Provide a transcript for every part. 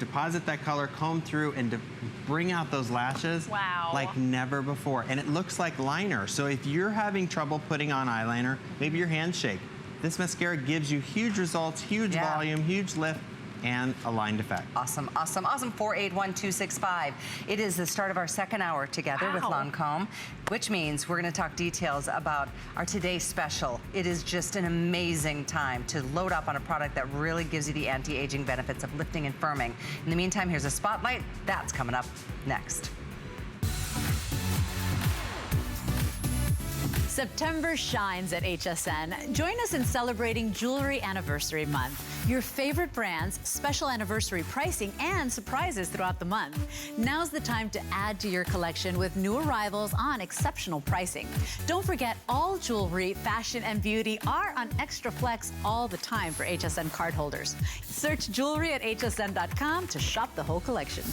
deposit that color, comb through, and bring out those lashes like never before. And it looks like liner. So if you're having trouble putting on eyeliner, maybe your hands shake, this mascara gives you huge results, huge volume, huge lift, and a lined effect. Awesome, awesome, awesome. 481265. It is the start of our second hour together with Lancome, which means we're going to talk details about our today's special. It is just an amazing time to load up on a product that really gives you the anti-aging benefits of lifting and firming. In the meantime, here's a spotlight. That's coming up next. September shines at HSN. Join us in celebrating Jewelry Anniversary Month. Your favorite brands, special anniversary pricing, and surprises throughout the month. Now's the time to add to your collection with new arrivals on exceptional pricing. Don't forget, all jewelry, fashion, and beauty are on Extra Flex all the time for HSN cardholders. Search jewelry at hsn.com to shop the whole collection.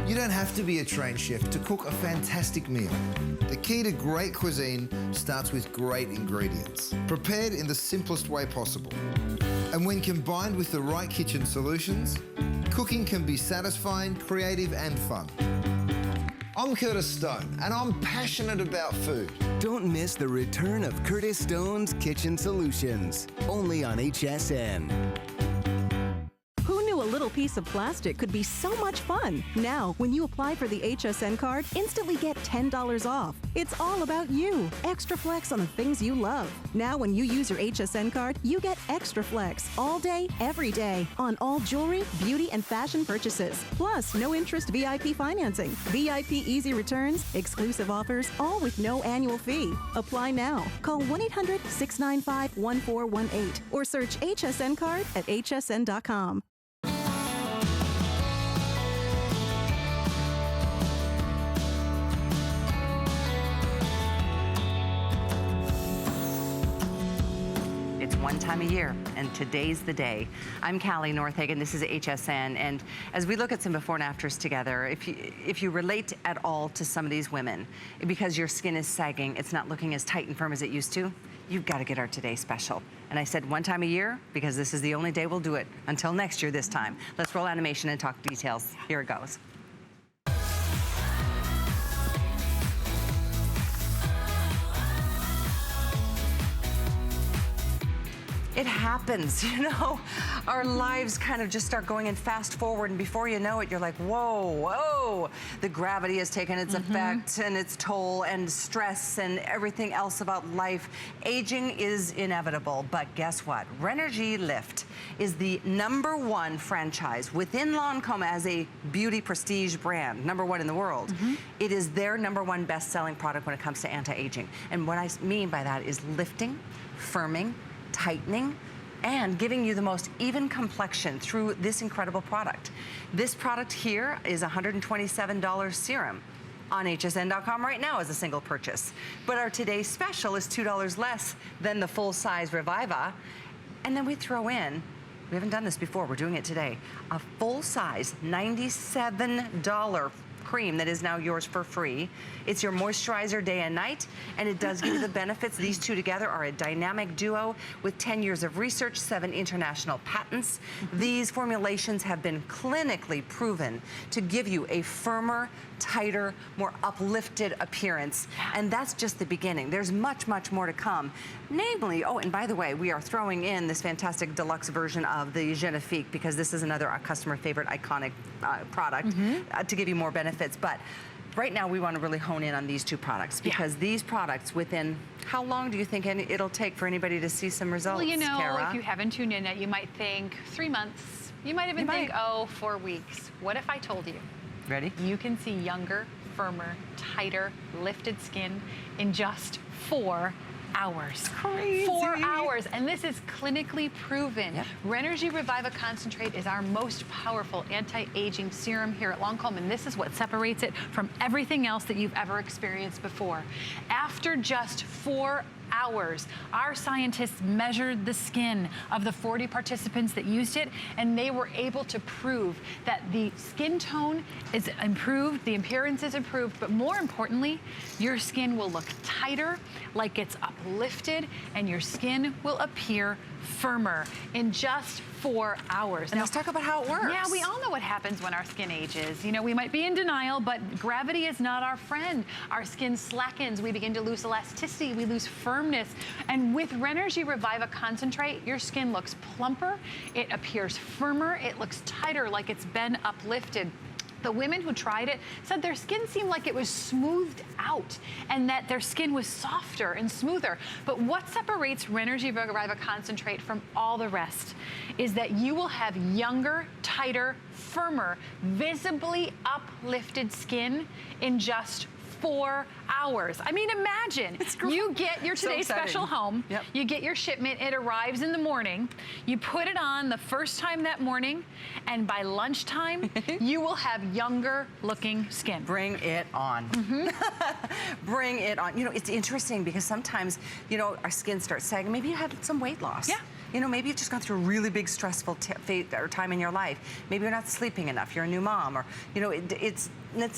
You don't have to be a trained chef to cook a fantastic meal. The key to great cuisine starts with great ingredients, prepared in the simplest way possible. And when combined with the right kitchen solutions, cooking can be satisfying, creative, and fun. I'm Curtis Stone, and I'm passionate about food. Don't miss the return of Curtis Stone's Kitchen Solutions, only on HSN. A little piece of plastic could be so much fun. Now, when you apply for the HSN card, instantly get $10 off. It's all about you. Extra Flex on the things you love. Now, when you use your HSN card, you get Extra Flex all day, every day on all jewelry, beauty, and fashion purchases. Plus, no interest VIP financing, VIP easy returns, exclusive offers, all with no annual fee. Apply now. Call 1-800-695-1418 or search HSN card at hsn.com. One time a year, and today's the day. I'm Callie Northagen, this is HSN, and as we look at some before and afters together, if you relate at all to some of these women, because your skin is sagging, it's not looking as tight and firm as it used to, you've got to get our Today Special. And I said one time a year, because this is the only day we'll do it until next year this time. Let's roll animation and talk details. Here it goes. It happens, you know, our lives kind of just start going and fast forward, and before you know it, you're like, whoa, whoa. The gravity has taken its effect and its toll, and stress and everything else about life. Aging is inevitable, but guess what? Renergy Lift is the #1 franchise within Lancome as a beauty prestige brand, #1 in the world. It is their #1 best-selling product when it comes to anti-aging. And what I mean by that is lifting, firming, tightening, and giving you the most even complexion through this incredible product. This product here is $127 serum on hsn.com right now as a single purchase. But our today's special is $2 less than the full-size Reviva. And then we throw in, we haven't done this before, we're doing it today, a full-size $97 cream that is now yours for free. It's your moisturizer day and night, and it does give you the benefits. These two together are a dynamic duo with 10 years of research, 7 international patents. These formulations have been clinically proven to give you a firmer, tighter, more uplifted appearance. And that's just the beginning. There's much, much more to come. Namely, oh, and by the way, we are throwing in this fantastic deluxe version of the Genifique, because this is another customer favorite iconic product to give you more benefits. But right now we want to really hone in on these two products, because these products, within how long do you think it'll take for anybody to see some results? Well, you know, Kara? if you haven't tuned in yet, you might think 3 months. You might even think, oh, 4 weeks. What if I told you? Ready? You can see younger, firmer, tighter, lifted skin in just 4 hours. Crazy. 4 hours, and this is clinically proven. Renergy Reviva Concentrate is our most powerful anti-aging serum here at Lancome, and this is what separates it from everything else that you've ever experienced before. After just 4 hours, our scientists measured the skin of the 40 participants that used it, and they were able to prove that the skin tone is improved, the appearance is improved, but more importantly, your skin will look tighter, like it's uplifted, and your skin will appear firmer in just 4 hours. And let's talk about how it works. Yeah, we all know what happens when our skin ages. You know, we might be in denial, but gravity is not our friend. Our skin slackens, we begin to lose elasticity, we lose firmness. And with Renergy Reviva Concentrate, your skin looks plumper, it appears firmer, it looks tighter, like it's been uplifted. The women who tried it said their skin seemed like it was smoothed out and that their skin was softer and smoother. But what separates Renergy Reviva Concentrate from all the rest is that you will have younger, tighter, firmer, visibly uplifted skin in just 4 hours. I mean, imagine you get your Today Special home, you get your shipment, it arrives in the morning, you put it on the first time that morning, and by lunchtime, you will have younger looking skin. Bring it on. Bring it on. You know, it's interesting because sometimes, you know, our skin starts sagging. Maybe you had some weight loss. Yeah. You know, maybe you've just gone through a really big stressful time in your life. Maybe you're not sleeping enough. You're a new mom, or you know, it's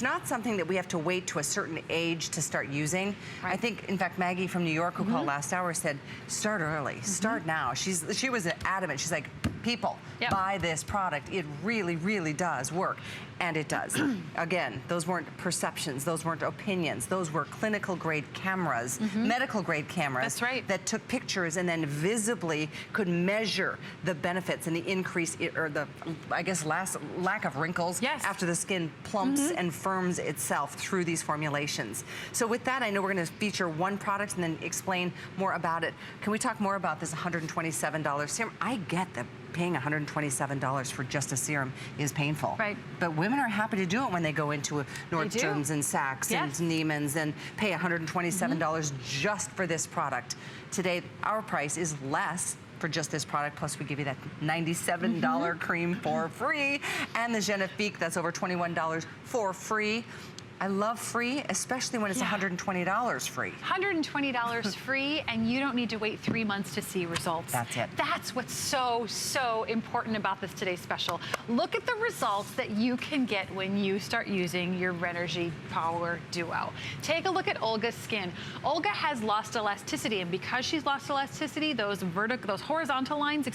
not something that we have to wait to a certain age to start using. Right. I think, in fact, Maggie from New York, who called last hour, said, "Start early. Start now." She was adamant. She's like, "People, buy this product. It really, really does work." And it does. Again, those weren't perceptions, those weren't opinions, those were clinical grade cameras, medical grade cameras. That's right. That took pictures and then visibly could measure the benefits and the increase, or the, I guess, lack of wrinkles after the skin plumps and firms itself through these formulations. So with that, I know we're gonna feature one product and then explain more about it. Can we talk more about this $127 serum? I get that paying $127 for just a serum is painful. Right. But women are happy to do it when they go into a Nordstrom's and Saks and Neiman's and pay $127 just for this product. Today, our price is less for just this product, plus we give you that $97 cream for free, and the Genifique, that's over $21 for free. I love free, especially when it's $120 free. $120 free, and you don't need to wait 3 months to see results. That's it. That's what's so, so important about this Today Special. Look at the results that you can get when you start using your Renergy Power Duo. Take a look at Olga's skin. Olga has lost elasticity, and because she's lost elasticity, those horizontal lines,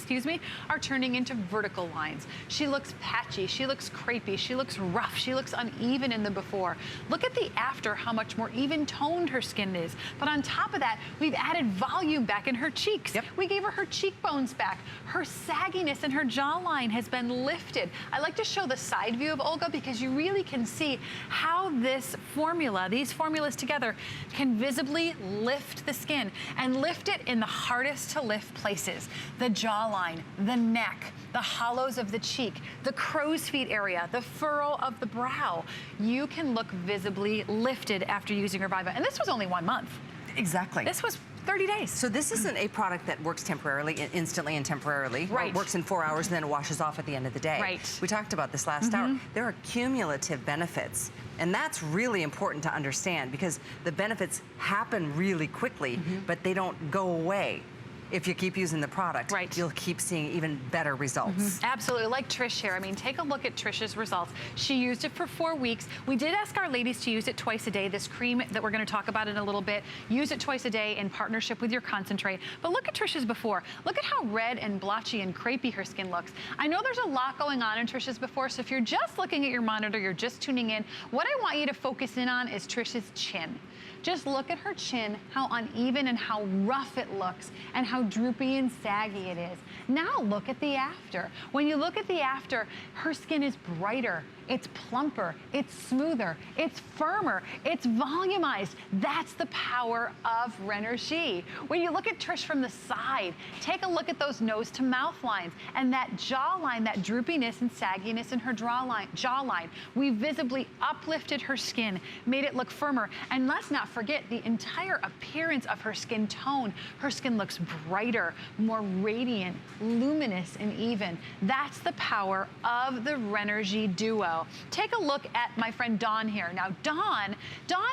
are turning into vertical lines. She looks patchy, she looks crepey, she looks rough, she looks uneven in the before. Look at the after, how much more even toned her skin is. But on top of that, we've added volume back in her cheeks. We gave her cheekbones back. Her sagginess in her jawline has been lifted. I like to show the side view of Olga because you really can see how this formula, these formulas together, can visibly lift the skin and lift it in the hardest to lift places. The jawline, the neck, the hollows of the cheek, the crow's feet area, the furrow of the brow. You can look visibly lifted after using Reviva. And this was only 1 month. Exactly. This was 30 days. So this isn't a product that works temporarily, instantly and temporarily. Right. Or works in 4 hours and then it washes off at the end of the day. Right. We talked about this last hour. There are cumulative benefits. And that's really important to understand because the benefits happen really quickly, but they don't go away. If you keep using the product, you'll keep seeing even better results. Absolutely, like Trish here. I mean, take a look at Trish's results. She used it for 4 weeks. We did ask our ladies to use it twice a day. This cream that we're gonna talk about in a little bit, use it twice a day in partnership with your concentrate. But look at Trish's before. Look at how red and blotchy and crepey her skin looks. I know there's a lot going on in Trish's before, so if you're just looking at your monitor, you're just tuning in, what I want you to focus in on is Trish's chin. Just look at her chin, how uneven and how rough it looks, and how droopy and saggy it is. Now look at the after. When you look at the after, her skin is brighter, it's plumper, it's smoother, it's firmer, it's volumized. That's the power of Renergy. When you look at Trish from the side, take a look at those nose to mouth lines and that jawline, that droopiness and sagginess in her jawline. We visibly uplifted her skin, made it look firmer. And let's not forget the entire appearance of her skin tone. Her skin looks brighter, more radiant, luminous, and even. That's the power of the Renergy Duo. go. Take a look at my friend Dawn here. Now, Dawn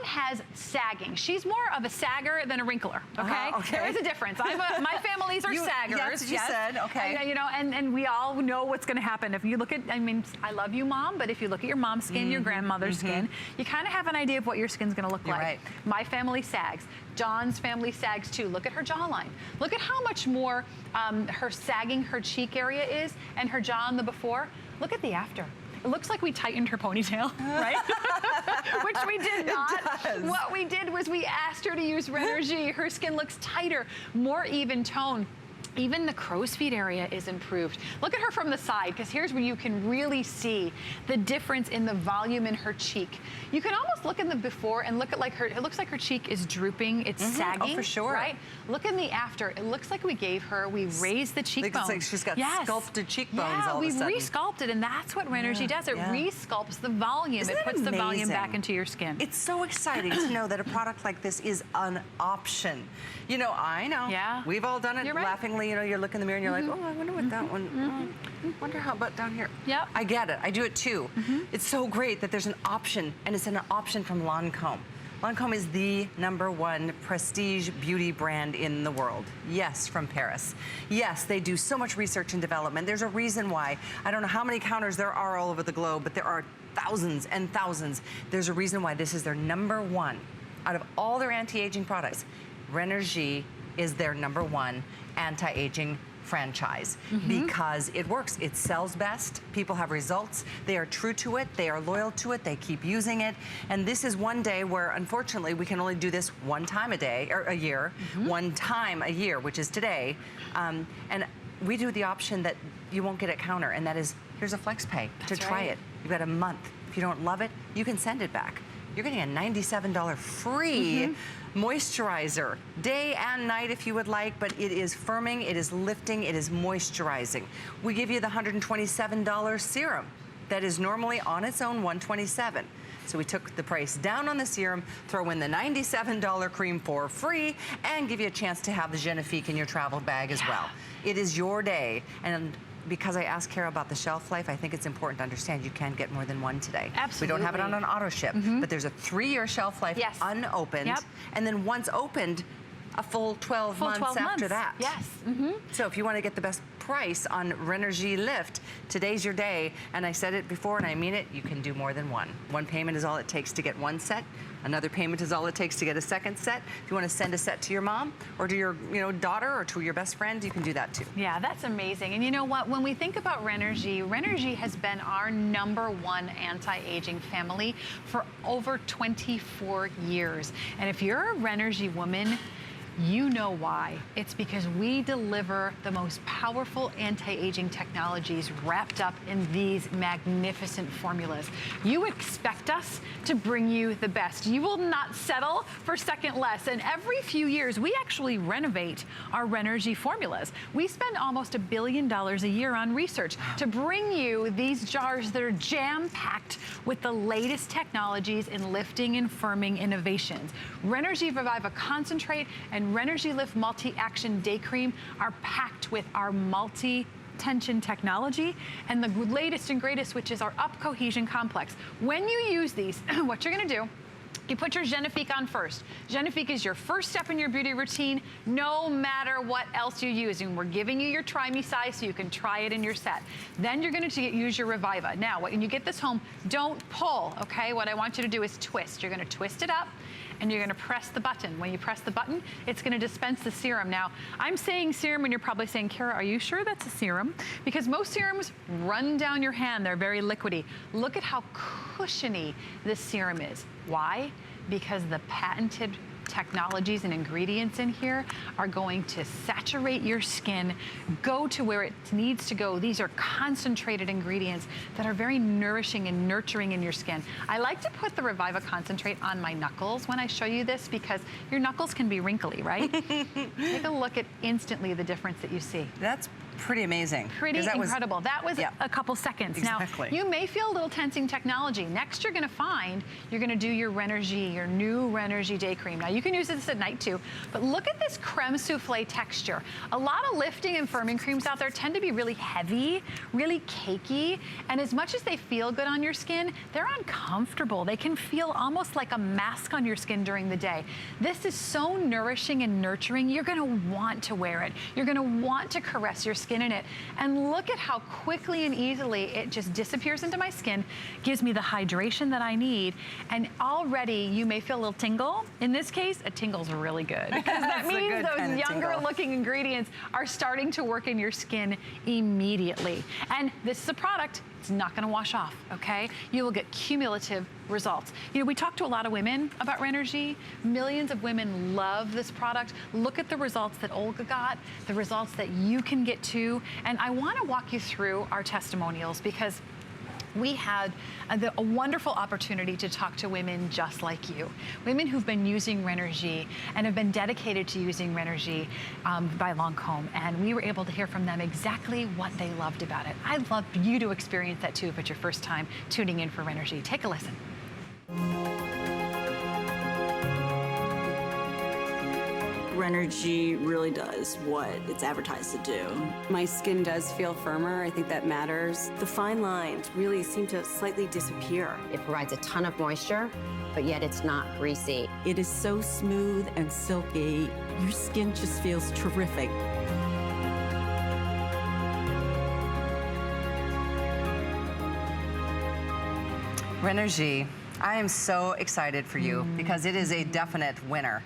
has sagging. She's more of a sagger than a wrinkler, okay? Okay. There is a difference. My families are saggers. That's what you said, okay. You know, and we all know what's going to happen. If you look at, I mean, I love you, Mom, but if you look at your mom's skin, your grandmother's skin, you kind of have an idea of what your skin's going to look like. Right. My family sags. Dawn's family sags too. Look at her jawline. Look at how much more her sagging her cheek area is and her jaw in the before. Look at the after. It looks like we tightened her ponytail, right? Which we did not. It does. What we did was we asked her to use Renergie. Her skin looks tighter, more even tone. Even the crow's feet area is improved. Look at her from the side, because here's where you can really see the difference in the volume in her cheek. You can almost look in the before and look at like her, it looks like her cheek is drooping, it's sagging. Oh, for sure. Right? Look in the after. It looks like we raised the cheekbone. It's like she's got sculpted cheekbones all of a sudden. Yeah, we've resculpted, and that's what Renergie does. It resculpts the volume. Isn't it puts that the volume amazing? back into your skin. It's so exciting to know that a product like this is an option. You know, I know. Yeah. We've all done it You're right. laughingly. You know, you look in the mirror and you're like, oh, I wonder what that one, wonder how about down here. Yep. I get it. I do it too. It's so great that there's an option, and it's an option from Lancome. Lancome is the #1 prestige beauty brand in the world. Yes, from Paris. Yes, they do so much research and development. There's a reason why. I don't know how many counters there are all over the globe, but there are thousands and thousands. There's a reason why this is their #1 out of all their anti-aging products. Renergie is their #1 anti-aging franchise because it works. It sells best. People have results. They are true to it. They are loyal to it. They keep using it. And this is one day where, unfortunately, we can only do this one time a day or a year, one time a year, which is today. And we do the option that you won't get at counter, and that is here's a FlexPay to try it. You've got a month. If you don't love it, you can send it back. You're getting a $97 free moisturizer, day and night if you would like, but it is firming, it is lifting, it is moisturizing. We give you the $127 serum that is normally on its own $127. So we took the price down on the serum, throw in the $97 cream for free, and give you a chance to have the Genifique in your travel bag as well. It is your day. And because I asked Kara about the shelf life, I think it's important to understand you can get more than one today. Absolutely. We don't have it on an auto ship, but there's a 3-year shelf life unopened. Yep. And then once opened, a full 12 months after that. Yes. So if you want to get the best price on Renergie Lift, today's your day. And I said it before and I mean it, you can do more than one. One payment is all it takes to get one set. Another payment is all it takes to get a second set. If you want to send a set to your mom or to your daughter or to your best friend, you can do that too. Yeah, that's amazing. And you know what? When we think about Renergie, Renergie has been our #1 anti-aging family for over 24 years. And if you're a Renergie woman, you know why. It's because we deliver the most powerful anti-aging technologies wrapped up in these magnificent formulas. You expect us to bring you the best. You will not settle for second less. And every few years, we actually renovate our Renergie formulas. We spend almost $1 billion a year on research to bring you these jars that are jam-packed with the latest technologies in lifting and firming innovations. Renergie Reviva Concentrate and Renergie Lift Multi-Action Day Cream are packed with our multi-tension technology and the latest and greatest, which is our Up Cohesion Complex. When you use these, what you're gonna do, you put your Genifique on first. Genifique is your first step in your beauty routine, no matter what else you use. And we're giving you your Try Me size so you can try it in your set. Then you're gonna use your Reviva. Now, when you get this home, don't pull, okay? What I want you to do is twist. You're gonna twist it up, and you're gonna press the button. When you press the button, it's gonna dispense the serum. Now, I'm saying serum and you're probably saying, Kara, are you sure that's a serum? Because most serums run down your hand, they're very liquidy. Look at how cushiony this serum is. Why? Because the patented technologies and ingredients in here are going to saturate your skin, go to where it needs to go. These are concentrated ingredients that are very nourishing and nurturing in your skin. I like to put the Reviva Concentrate on my knuckles when I show you this because your knuckles can be wrinkly, right? Take a look at instantly the difference that you see. That's pretty amazing. Pretty incredible. That was a couple seconds. Exactly. Now, you may feel a little tensing technology. Next, you're gonna find you're gonna do your Renergie, your new Renergie Day Cream. Now, you can use this at night too, but look at this creme souffle texture. A lot of lifting and firming creams out there tend to be really heavy, really cakey, and as much as they feel good on your skin, they're uncomfortable. They can feel almost like a mask on your skin during the day. This is so nourishing and nurturing. You're gonna want to wear it. You're gonna want to caress your skin in it. And look at how quickly and easily it just disappears into my skin, gives me the hydration that I need, and already you may feel a little tingle. In this case, a tingle's really good, because that means those younger looking ingredients are starting to work in your skin immediately. And this is a product, it's not gonna wash off, okay? You will get cumulative results. You know, we talk to a lot of women about Renergie. Millions of women love this product. Look at the results that Olga got, the results that you can get too. And I wanna walk you through our testimonials, because we had a wonderful opportunity to talk to women just like you. Women who've been using Renergie and have been dedicated to using Renergie by Lancome. And we were able to hear from them exactly what they loved about it. I'd love you to experience that too if it's your first time tuning in for Renergie. Take a listen. Renergie really does what it's advertised to do. My skin does feel firmer. I think that matters. The fine lines really seem to slightly disappear. It provides a ton of moisture, but yet it's not greasy. It is so smooth and silky. Your skin just feels terrific. Renergie, I am so excited for you because it is a definite winner.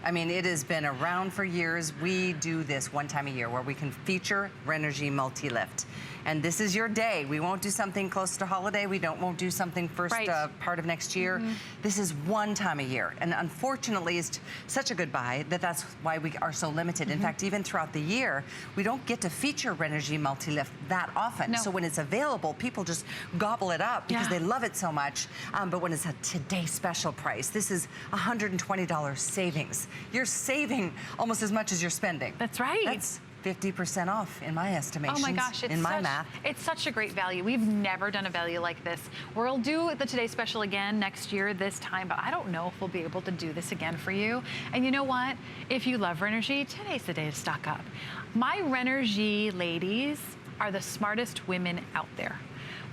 I mean, it has been around for years. We do this one time a year where we can feature Renergie Multi-Lift. And this is your day. We won't do something close to holiday. We won't do something first part of next year. This is one time a year. And unfortunately, it's such a good buy that's why we are so limited. In fact, even throughout the year, we don't get to feature Renergie Multi-Lift that often. So when it's available, people just gobble it up because they love it so much. But when it's a today special price, this is $120 savings. You're saving almost as much as you're spending. That's right. That's 50% off in my estimation. Oh my gosh, it's such a great value. We've never done a value like this. We'll do the Today Special again next year this time, but I don't know if we'll be able to do this again for you. And you know what? If you love Renergie, today's the day to stock up. My Renergie ladies are the smartest women out there.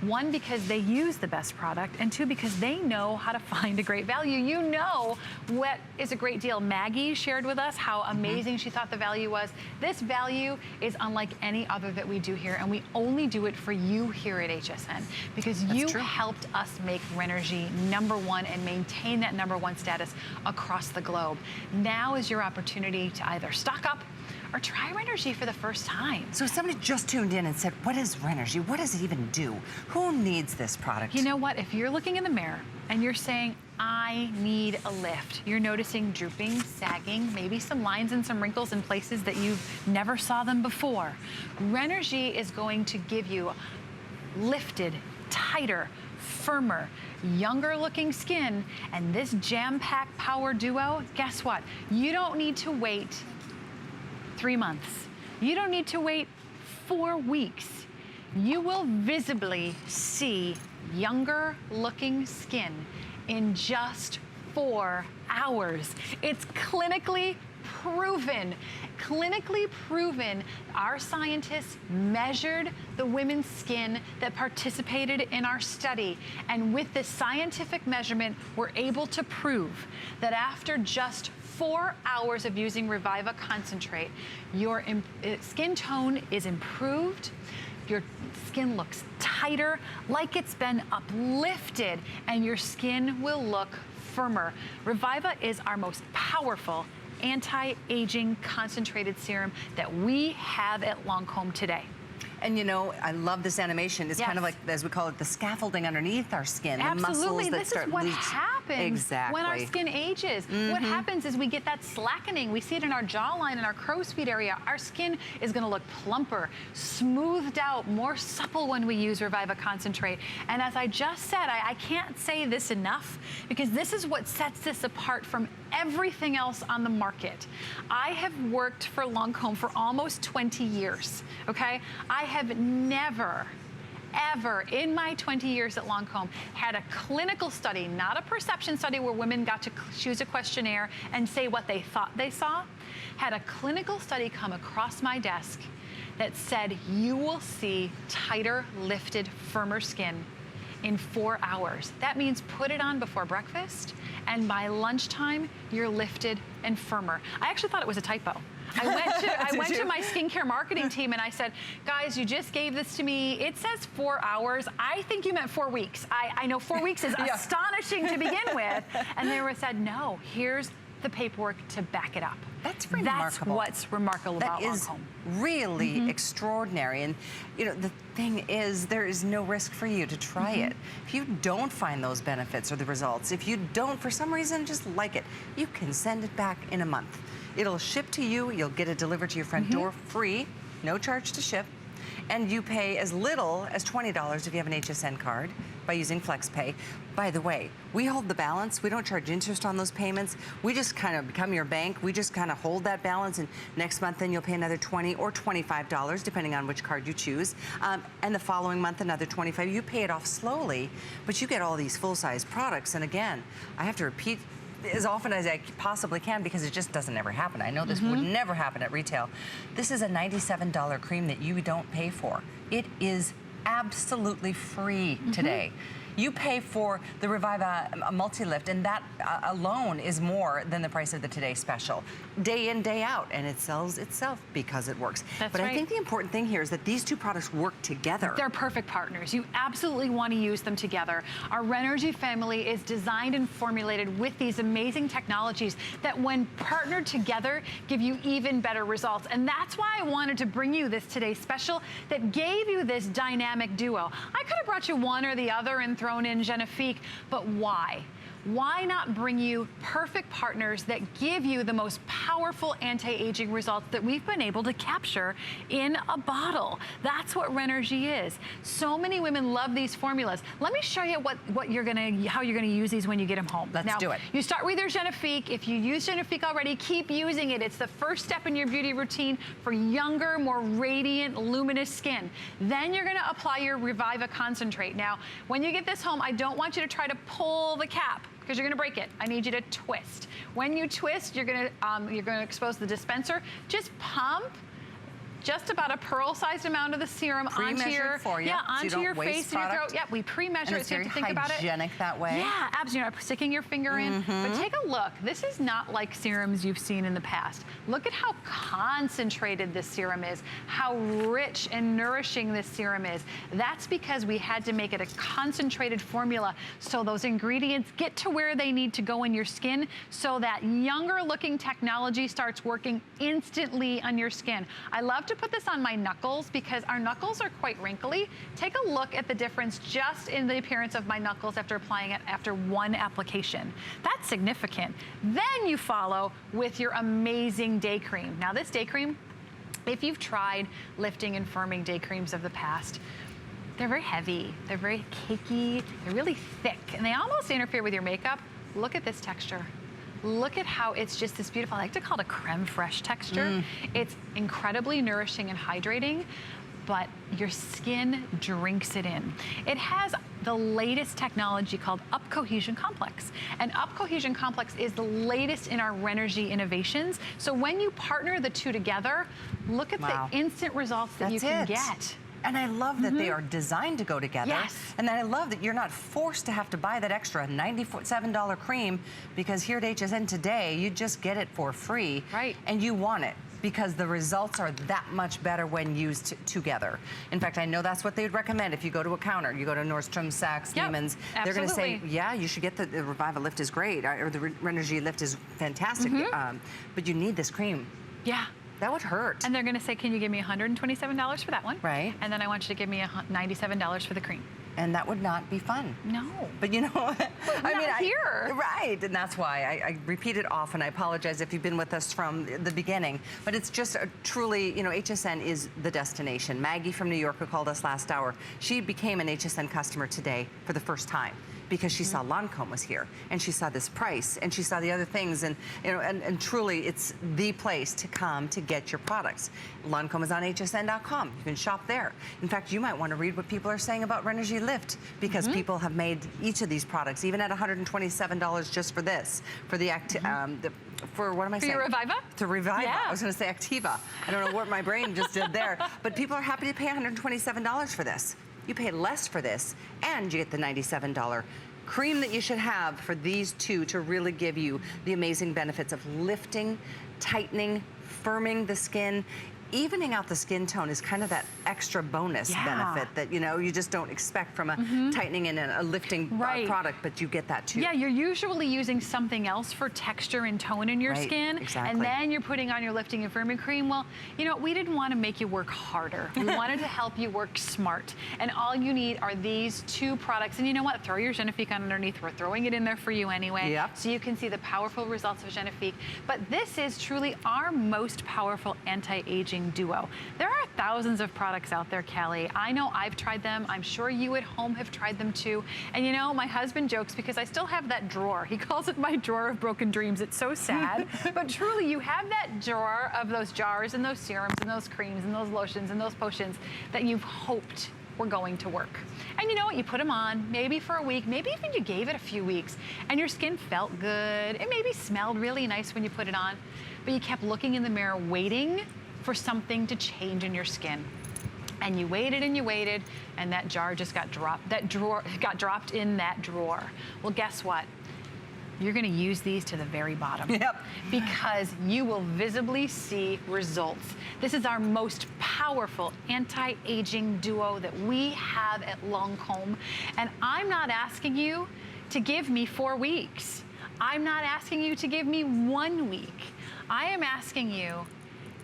One, because they use the best product, and two, because they know how to find a great value. You know what is a great deal. Maggie shared with us how amazing she thought the value was. This value is unlike any other that we do here, and we only do it for you here at HSN, because you helped us make Renergie #1 and maintain that #1 status across the globe. Now is your opportunity to either stock up or try Renergie for the first time. So if somebody just tuned in and said, what is Renergie? What does it even do? Who needs this product? You know what? If you're looking in the mirror and you're saying, I need a lift, you're noticing drooping, sagging, maybe some lines and some wrinkles in places that you've never saw them before, Renergie is going to give you lifted, tighter, firmer, younger looking skin. And this jam-packed power duo, guess what? You don't need to wait 3 months. You don't need to wait 4 weeks. You will visibly see younger looking skin in just 4 hours. It's clinically proven. Clinically proven. Our scientists measured the women's skin that participated in our study. And with this scientific measurement, we're able to prove that after just 4 hours of using Reviva Concentrate, your skin tone is improved, your skin looks tighter, like it's been uplifted, and your skin will look firmer. Reviva is our most powerful anti-aging concentrated serum that we have at Lancome today. And you know, I love this animation. It's kind of like, as we call it, the scaffolding underneath our skin. Absolutely. The muscles that this is what happens. happens Exactly. when our skin ages. What happens is we get that slackening. We see it in our jawline and our crow's feet area. Our skin is gonna look plumper, smoothed out, more supple when we use Reviva Concentrate. And as I just said, I can't say this enough, because this is what sets this apart from everything else on the market. I have worked for Lancome for almost 20 years, okay? I have never, ever in my 20 years at Lancome had a clinical study, not a perception study where women got to choose a questionnaire and say what they thought they saw, had a clinical study come across my desk that said you will see tighter, lifted, firmer skin in 4 hours. That means put it on before breakfast, and by lunchtime, you're lifted and firmer. I actually thought it was a typo. I went to my skincare marketing team and I said, guys, you just gave this to me. It says 4 hours. I think you meant 4 weeks. I know 4 weeks is astonishing to begin with. And they said, no, here's the paperwork to back it up. That's remarkable. That's what's remarkable about Lancome. That is really extraordinary. And you know, the thing is, there is no risk for you to try it. If you don't find those benefits or the results, if you don't, for some reason, just like it, you can send it back in a month. It'll ship to you, you'll get it delivered to your front door free, no charge to ship, and you pay as little as $20 if you have an HSN card by using FlexPay. By the way, we hold the balance. We don't charge interest on those payments. We just kind of become your bank. We just kind of hold that balance, and next month then you'll pay another $20 or $25, depending on which card you choose. And the following month, another $25. You pay it off slowly, but you get all these full-size products. And again, I have to repeat as often as I possibly can, because it just doesn't ever happen. I know this would never happen at retail. This is a $97 cream that you don't pay for. It is absolutely free today. You pay for the Reviva Multi-Lift, and that alone is more than the price of the Today Special. Day in, day out, and it sells itself because it works. But I think the important thing here is that these two products work together. They're perfect partners. You absolutely want to use them together. Our Renergy family is designed and formulated with these amazing technologies that, when partnered together, give you even better results. And that's why I wanted to bring you this Today Special that gave you this dynamic duo. I could have brought you one or the other and thrown in Genifique, but why? Why not bring you perfect partners that give you the most powerful anti-aging results that we've been able to capture in a bottle? That's what Renergy is. So many women love these formulas. Let me show you how you're gonna use these when you get them home. Let's do it. You start with your Genifique. If you use Genifique already, keep using it. It's the first step in your beauty routine for younger, more radiant, luminous skin. Then you're gonna apply your Reviva Concentrate. Now, when you get this home, I don't want you to try to pull the cap, because you're gonna break it. I need you to twist. When you twist, you're gonna expose the dispenser. Just pump just about a pearl-sized amount of the serum onto your onto your face and your throat. Yeah, we pre-measure it, so you have to think about it. It's very hygienic that way. Yeah, absolutely. You're not sticking your finger in. But take a look. This is not like serums you've seen in the past. Look at how concentrated this serum is, how rich and nourishing this serum is. That's because we had to make it a concentrated formula, so those ingredients get to where they need to go in your skin, so that younger looking technology starts working instantly on your skin. I love to put this on my knuckles because our knuckles are quite wrinkly. Take a look at the difference just in the appearance of my knuckles after applying it after one application. That's significant. Then you follow with your amazing day cream. Now this day cream, if you've tried lifting and firming day creams of the past, they're very heavy, they're very cakey, they're really thick, and they almost interfere with your makeup. Look at this texture. Look at how it's just this beautiful, I like to call it a creme fraiche texture. It's incredibly nourishing and hydrating, but your skin drinks it in. It has the latest technology called Up Cohesion Complex. And Up Cohesion Complex is the latest in our Renergy innovations. So when you partner the two together, look at the instant results that you can get. And I love that they are designed to go together. Yes. And then I love that you're not forced to have to buy that extra $97 cream, because here at HSN today, you just get it for free. Right. And you want it because the results are that much better when used together. In fact, I know that's what they'd recommend. If you go to a counter, you go to Nordstrom, Saks, Neiman's, they're gonna say, yeah, you should get the Reviva Lift is great, or the Renergy Lift is fantastic, but you need this cream. Yeah. That would hurt. And they're gonna say, can you give me $127 for that one? Right. And then I want you to give me $97 for the cream. And that would not be fun. No. But you know what? Here. Right, and that's why I repeat it often. I apologize if you've been with us from the beginning, but it's just truly, you know, HSN is the destination. Maggie from New York, who called us last hour, she became an HSN customer today for the first time, because she saw Lancome was here, and she saw this price, and she saw the other things, and you know, and truly, it's the place to come to get your products. Lancome is on hsn.com. You can shop there. In fact, you might want to read what people are saying about Renogy Lift, because people have made each of these products, even at $127 just for this, for the for what am I saying? For your Reviva? To Reviva. Yeah. I was going to say Activa. I don't know what my brain just did there, but people are happy to pay $127 for this. You pay less for this, and you get the $97 cream that you should have for these two to really give you the amazing benefits of lifting, tightening, firming the skin. Evening out the skin tone is kind of that extra bonus benefit that, you know, you just don't expect from a tightening and a lifting product, but you get that too. Yeah, you're usually using something else for texture and tone in your skin. Exactly. And then you're putting on your lifting and firming cream. Well, you know, we didn't want to make you work harder. We wanted to help you work smart. And all you need are these two products. And you know what? Throw your Genifique on underneath. We're throwing it in there for you anyway. Yep. So you can see the powerful results of Genifique. But this is truly our most powerful anti-aging duo. There are thousands of products out there, Callie. I know I've tried them. I'm sure you at home have tried them too. And you know, my husband jokes because I still have that drawer. He calls it my drawer of broken dreams. It's so sad. But truly, you have that drawer of those jars and those serums and those creams and those lotions and those potions that you've hoped were going to work. And you know what? You put them on, maybe for a week, maybe even you gave it a few weeks, and your skin felt good. It maybe smelled really nice when you put it on, but you kept looking in the mirror, waiting for something to change in your skin. And you waited and you waited, and that jar just got dropped. That drawer got dropped in that drawer. Well, guess what? You're gonna use these to the very bottom. Yep. Because you will visibly see results. This is our most powerful anti-aging duo that we have at Lancome. And I'm not asking you to give me 4 weeks. I'm not asking you to give me 1 week. I am asking you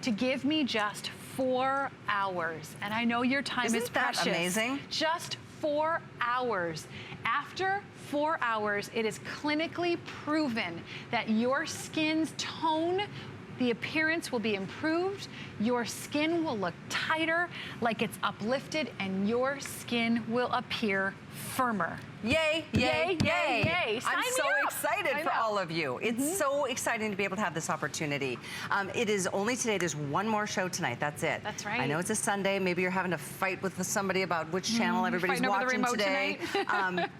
to give me just 4 hours. And I know your time is precious. Isn't that amazing? Just 4 hours. After 4 hours, it is clinically proven that your skin's tone, the appearance will be improved, your skin will look tighter, like it's uplifted, and your skin will appear firmer. Yay, yay, yay. Yay. I'm so excited for all of you. It's so exciting to be able to have this opportunity. It is only today. There's one more show tonight. That's it. That's right. I know it's a Sunday. Maybe you're having a fight with somebody about which channel everybody's watching today.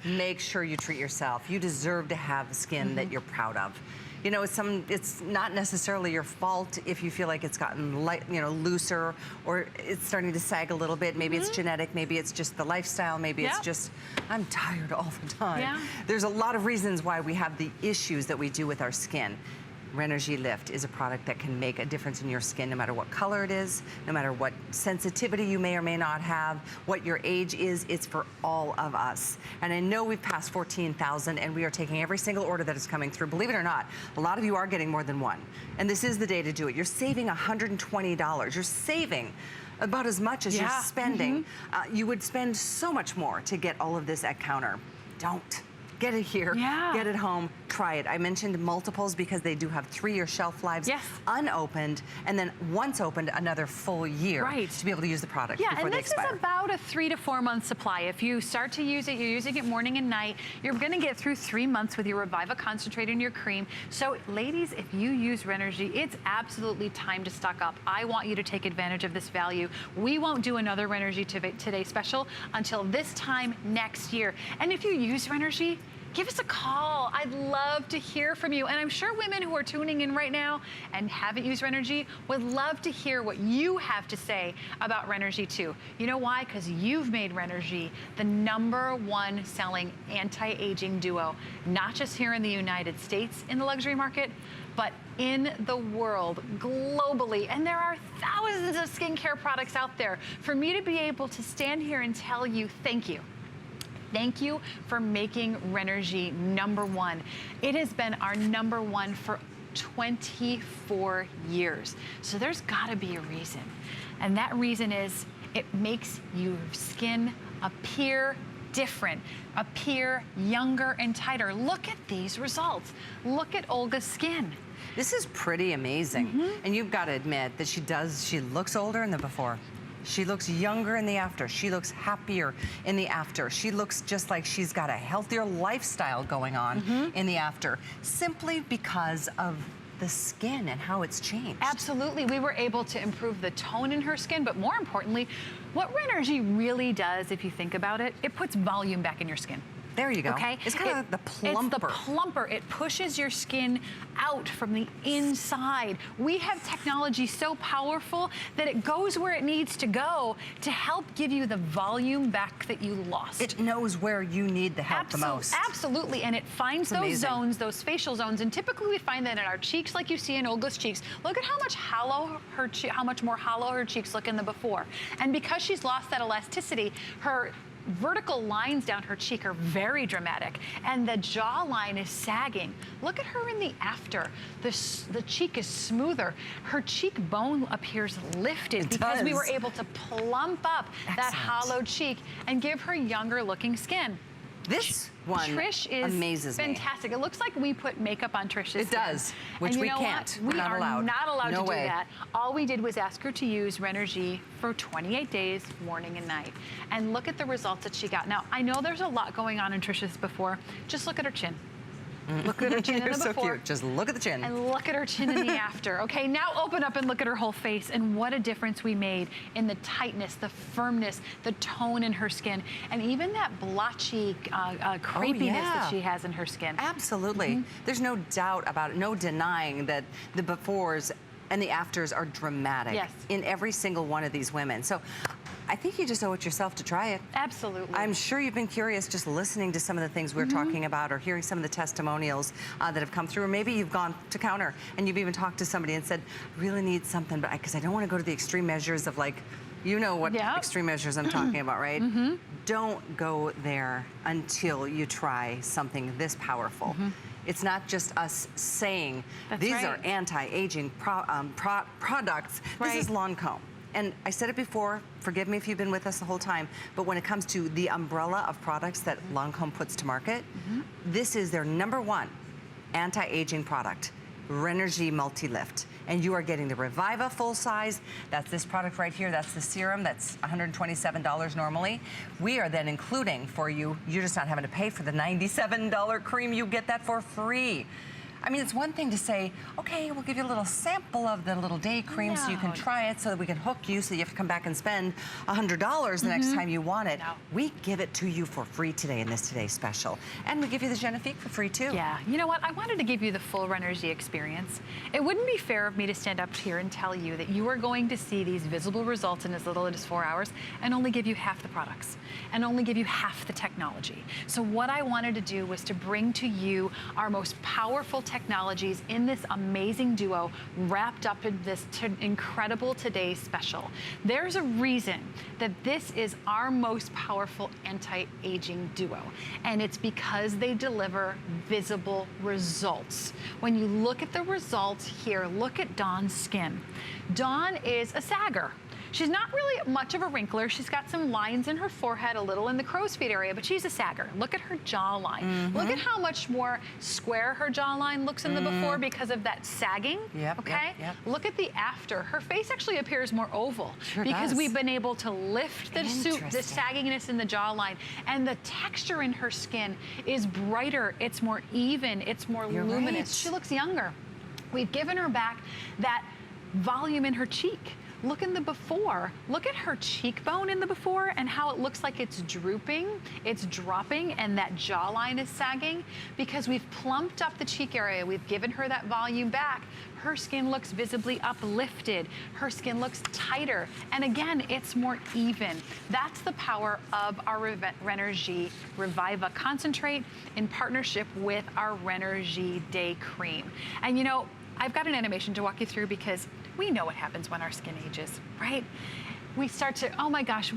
Make sure you treat yourself. You deserve to have skin that you're proud of. You know, it's not necessarily your fault if you feel like it's gotten looser, or it's starting to sag a little bit. Maybe it's genetic, maybe it's just the lifestyle, maybe it's just, I'm tired all the time. Yeah. There's a lot of reasons why we have the issues that we do with our skin. Renogy Lift is a product that can make a difference in your skin no matter what color it is, no matter what sensitivity you may or may not have, what your age is. It's for all of us. And I know we've passed 14,000 and we are taking every single order that is coming through. Believe it or not, a lot of you are getting more than one. And this is the day to do it. You're saving $120. You're saving about as much as you're spending. You would spend so much more to get all of this at counter. Don't. Get it here, get it home, try it. I mentioned multiples because they do have 3-year shelf lives, unopened, and then once opened, another full year to be able to use the product before they expire. And this is about a 3 to 4 month supply. If you start to use it, you're using it morning and night, you're gonna get through 3 months with your Reviva Concentrate and your cream. So ladies, if you use Renogy, it's absolutely time to stock up. I want you to take advantage of this value. We won't do another Renogy Today special until this time next year. And if you use Renogy, give us a call. I'd love to hear from you. And I'm sure women who are tuning in right now and haven't used Renogy would love to hear what you have to say about Renogy too. You know why? Because you've made Renogy the #1 selling anti-aging duo, not just here in the United States in the luxury market, but in the world, globally. And there are thousands of skincare products out there. For me to be able to stand here and tell you thank you. Thank you for making Renogy #1. It has been our #1 for 24 years. So there's gotta be a reason. And that reason is it makes your skin appear different, appear younger and tighter. Look at these results. Look at Olga's skin. This is pretty amazing. And you've got to admit that she looks older in the before. She looks younger in the after. She looks happier in the after. She looks just like she's got a healthier lifestyle going on in the after, simply because of the skin and how it's changed. Absolutely. We were able to improve the tone in her skin, but more importantly, what Renergy really does, if you think about it, it puts volume back in your skin. There you go. Okay? It's kind of like the plumper. It's the plumper. It pushes your skin out from the inside. We have technology so powerful that it goes where it needs to go to help give you the volume back that you lost. It knows where you need the help the most. Absolutely, and it finds those zones, those facial zones, and typically we find that in our cheeks, like you see in Olga's cheeks. Look at how much how much more hollow her cheeks look in the before. And because she's lost that elasticity, her vertical lines down her cheek are very dramatic, and the jawline is sagging. Look at her in the after. The cheek is smoother. Her cheekbone appears lifted because we were able to plump up that hollow cheek and give her younger looking skin. This one Trish is amazes fantastic. me. It looks like we put makeup on Trish's skin. It does, which and we can't. We are not allowed to do way. that. All we did was ask her to use Renergy for 28 days, morning and night. And look at the results that she got. Now, I know there's a lot going on in Trish's before. Just look at her chin. Look at her chin in the You're so before. cute. Just look at the chin. And look at her chin in the after. Okay, now open up and look at her whole face, and what a difference we made in the tightness, the firmness, the tone in her skin, and even that blotchy crepiness that she has in her skin. Absolutely. There's no doubt about it, no denying that the befores and the afters are dramatic in every single one of these women. So I think you just owe it yourself to try it. Absolutely. I'm sure you've been curious just listening to some of the things we're talking about, or hearing some of the testimonials that have come through, or maybe you've gone to counter and you've even talked to somebody and said, I really need something, but because I don't want to go to the extreme measures of, like, you know what extreme measures I'm talking about, right? Don't go there until you try something this powerful. It's not just us saying these are anti-aging products. This is Lancome. And I said it before, forgive me if you've been with us the whole time, but when it comes to the umbrella of products that Lancome puts to market, this is their #1 anti-aging product, Renergy Multi-Lift. And you are getting the Reviva full size. That's this product right here. That's the serum. That's $127 normally. We are then including for you, you're just not having to pay for the $97 cream. You get that for free. I mean, it's one thing to say, okay, we'll give you a little sample of the little day cream so you can try it, so that we can hook you so you have to come back and spend $100 the next time you want it. We give it to you for free today in this Today's Special. And we give you the Genifique for free too. Yeah, you know what? I wanted to give you the full Renergy experience. It wouldn't be fair of me to stand up here and tell you that you are going to see these visible results in as little as 4 hours and only give you half the products and only give you half the technology. So what I wanted to do was to bring to you our most powerful technologies in this amazing duo wrapped up in this incredible Today's Special. There's a reason that this is our most powerful anti-aging duo, and it's because they deliver visible results. When you look at the results here, look at Dawn's skin. Dawn is a sagger. She's not really much of a wrinkler. She's got some lines in her forehead, a little in the crow's feet area, but she's a sagger. Look at her jawline. Look at how much more square her jawline looks in the before because of that sagging. Look at the after. Her face actually appears more oval because we've been able to lift the sagginess in the jawline, and the texture in her skin is brighter. It's more even. It's more luminous. She looks younger. We've given her back that volume in her cheek. Look in the before. Look at her cheekbone in the before and how it looks like it's drooping, it's dropping, and that jawline is sagging because we've plumped up the cheek area. We've given her that volume back. Her skin looks visibly uplifted. Her skin looks tighter. And again, it's more even. That's the power of our Renergy Reviva Concentrate in partnership with our Renergy Day Cream. And you know, I've got an animation to walk you through because we know what happens when our skin ages, right? We start to, oh my gosh,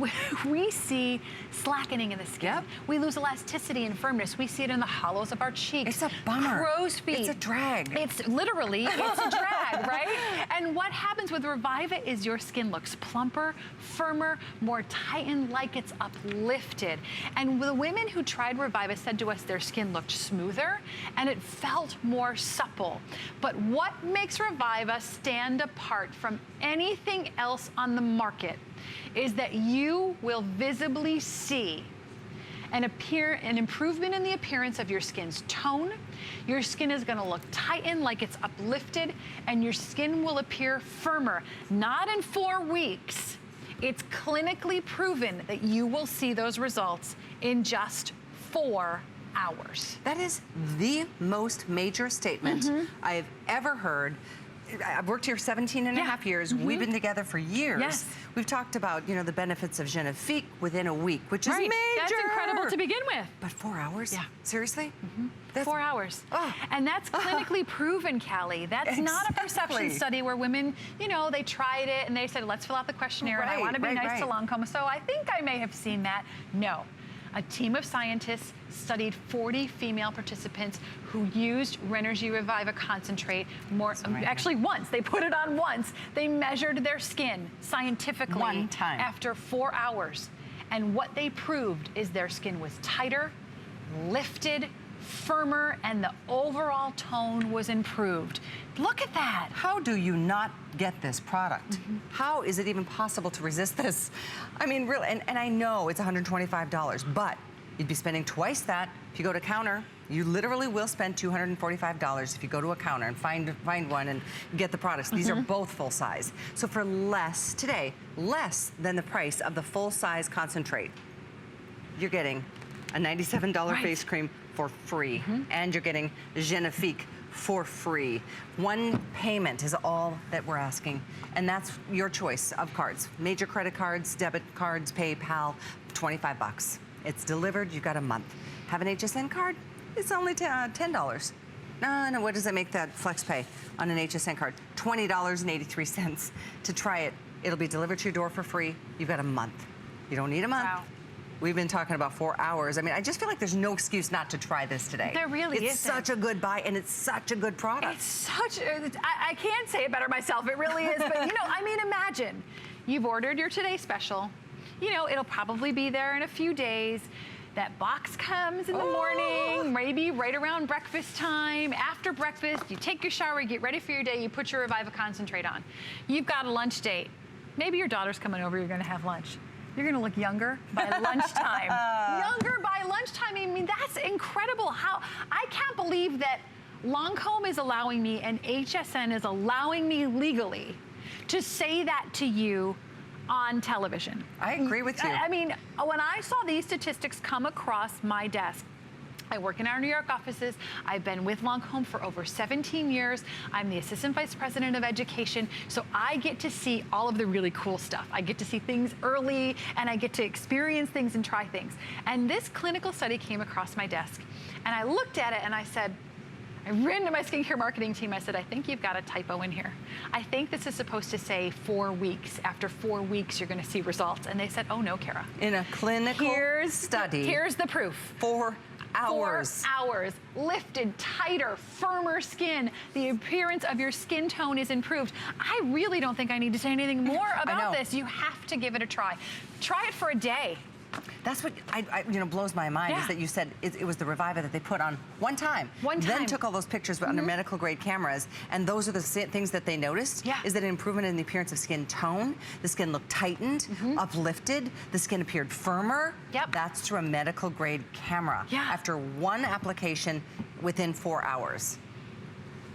we see slackening in the skin. We lose elasticity and firmness. We see it in the hollows of our cheeks. It's a bummer. Crow's feet. It's a drag. It's literally, it's a drag, right? And what happens with Reviva is your skin looks plumper, firmer, more tightened, like it's uplifted. And the women who tried Reviva said to us their skin looked smoother and it felt more supple. But what makes Reviva stand apart from anything else on the market is that you will visibly see an improvement in the appearance of your skin's tone. Your skin is gonna look tightened, like it's uplifted, and your skin will appear firmer. Not in 4 weeks. It's clinically proven that you will see those results in just 4 hours. That is the most major statement I've ever heard. I've worked here 17 and a half years. We've been together for years. Yes. We've talked about, you know, the benefits of Genifique within a week, which is Right. major. That's incredible to begin with. But 4 hours? Yeah. Seriously? 4 hours. Oh. And that's clinically proven, Callie. That's not a perception study where women, you know, they tried it and they said, let's fill out the questionnaire and I want to be nice to Lancome. So I think I may have seen that. No. A team of scientists studied 40 female participants who used Renergy Reviva concentrate actually once. They put it on once. They measured their skin scientifically one time after 4 hours. And what they proved is their skin was tighter, lifted, firmer, and the overall tone was improved. Look at that. How do you not get this product? How is it even possible to resist this? I mean, really, and I know it's $125, but you'd be spending twice that if you go to counter. You literally will spend $245 if you go to a counter and find one and get the products. These are both full size. So for less today, less than the price of the full size concentrate, you're getting a $97 face cream for free, and you're getting Genifique for free. One payment is all that we're asking, and that's your choice of cards. Major credit cards, debit cards, PayPal, 25 bucks. It's delivered, you've got a month. Have an HSN card? It's only $10. No, what does that make that flex pay on an HSN card? $20.83 to try it. It'll be delivered to your door for free. You've got a month. You don't need a month. Wow. We've been talking about 4 hours. I mean, I just feel like there's no excuse not to try this today. There really isn't. It's such a good buy, and it's such a good product. It's such I can't say it better myself. It really is. But, you know, I mean, imagine you've ordered your Today Special. You know, it'll probably be there in a few days. That box comes in the morning, maybe right around breakfast time. After breakfast, you take your shower, you get ready for your day, you put your Reviva concentrate on. You've got a lunch date. Maybe your daughter's coming over, you're gonna have lunch. You're gonna look younger by lunchtime. Younger by lunchtime, I mean, that's incredible. How I can't believe that Lancome is allowing me and HSN is allowing me legally to say that to you on television. I agree with you. I mean, when I saw these statistics come across my desk, I work in our New York offices. I've been with Lancome for over 17 years. I'm the Assistant Vice President of Education, so I get to see all of the really cool stuff. I get to see things early, and I get to experience things and try things. And this clinical study came across my desk, and I looked at it and I said, I ran to my skincare marketing team. I said, I think you've got a typo in here. I think this is supposed to say 4 weeks. After 4 weeks, you're going to see results. And they said, oh, no, Kara. In a clinical study. Here's the proof. 4 hours. 4 hours. Lifted, tighter, firmer skin. The appearance of your skin tone is improved. I really don't think I need to say anything more about this. You have to give it a try. Try it for a day. That's what blows my mind is that you said it was the Reviva that they put on one time. Then took all those pictures under medical grade cameras, and those are the things that they noticed. Is that an improvement in the appearance of skin tone? The skin looked tightened, uplifted. The skin appeared firmer. That's through a medical grade camera. After one application within 4 hours.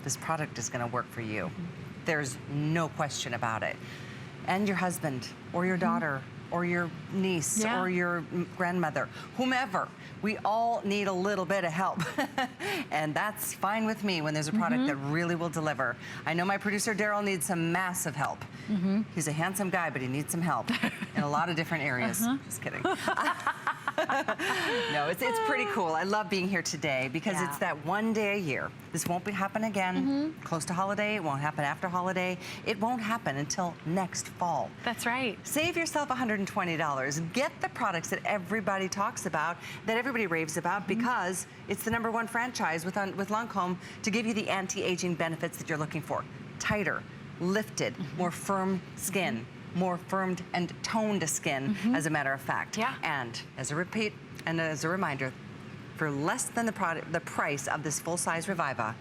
This product is going to work for you. There's no question about it. And your husband or your daughter or your niece or your grandmother, whomever. We all need a little bit of help. And that's fine with me when there's a product that really will deliver. I know my producer, Daryl, needs some massive help. He's a handsome guy, but he needs some help in a lot of different areas. Just kidding. No, it's pretty cool. I love being here today because it's that one day a year. This won't happen again close to holiday. It won't happen after holiday. It won't happen until next fall. That's right. Save yourself $120. Get the products that everybody talks about, that everybody raves about, because it's the #1 franchise with Lancome to give you the anti-aging benefits that you're looking for. Tighter, lifted, more firm skin, more firmed and toned skin, as a matter of fact. Yeah. And as a repeat, and as a reminder, for less than the price of this full-size Reviva,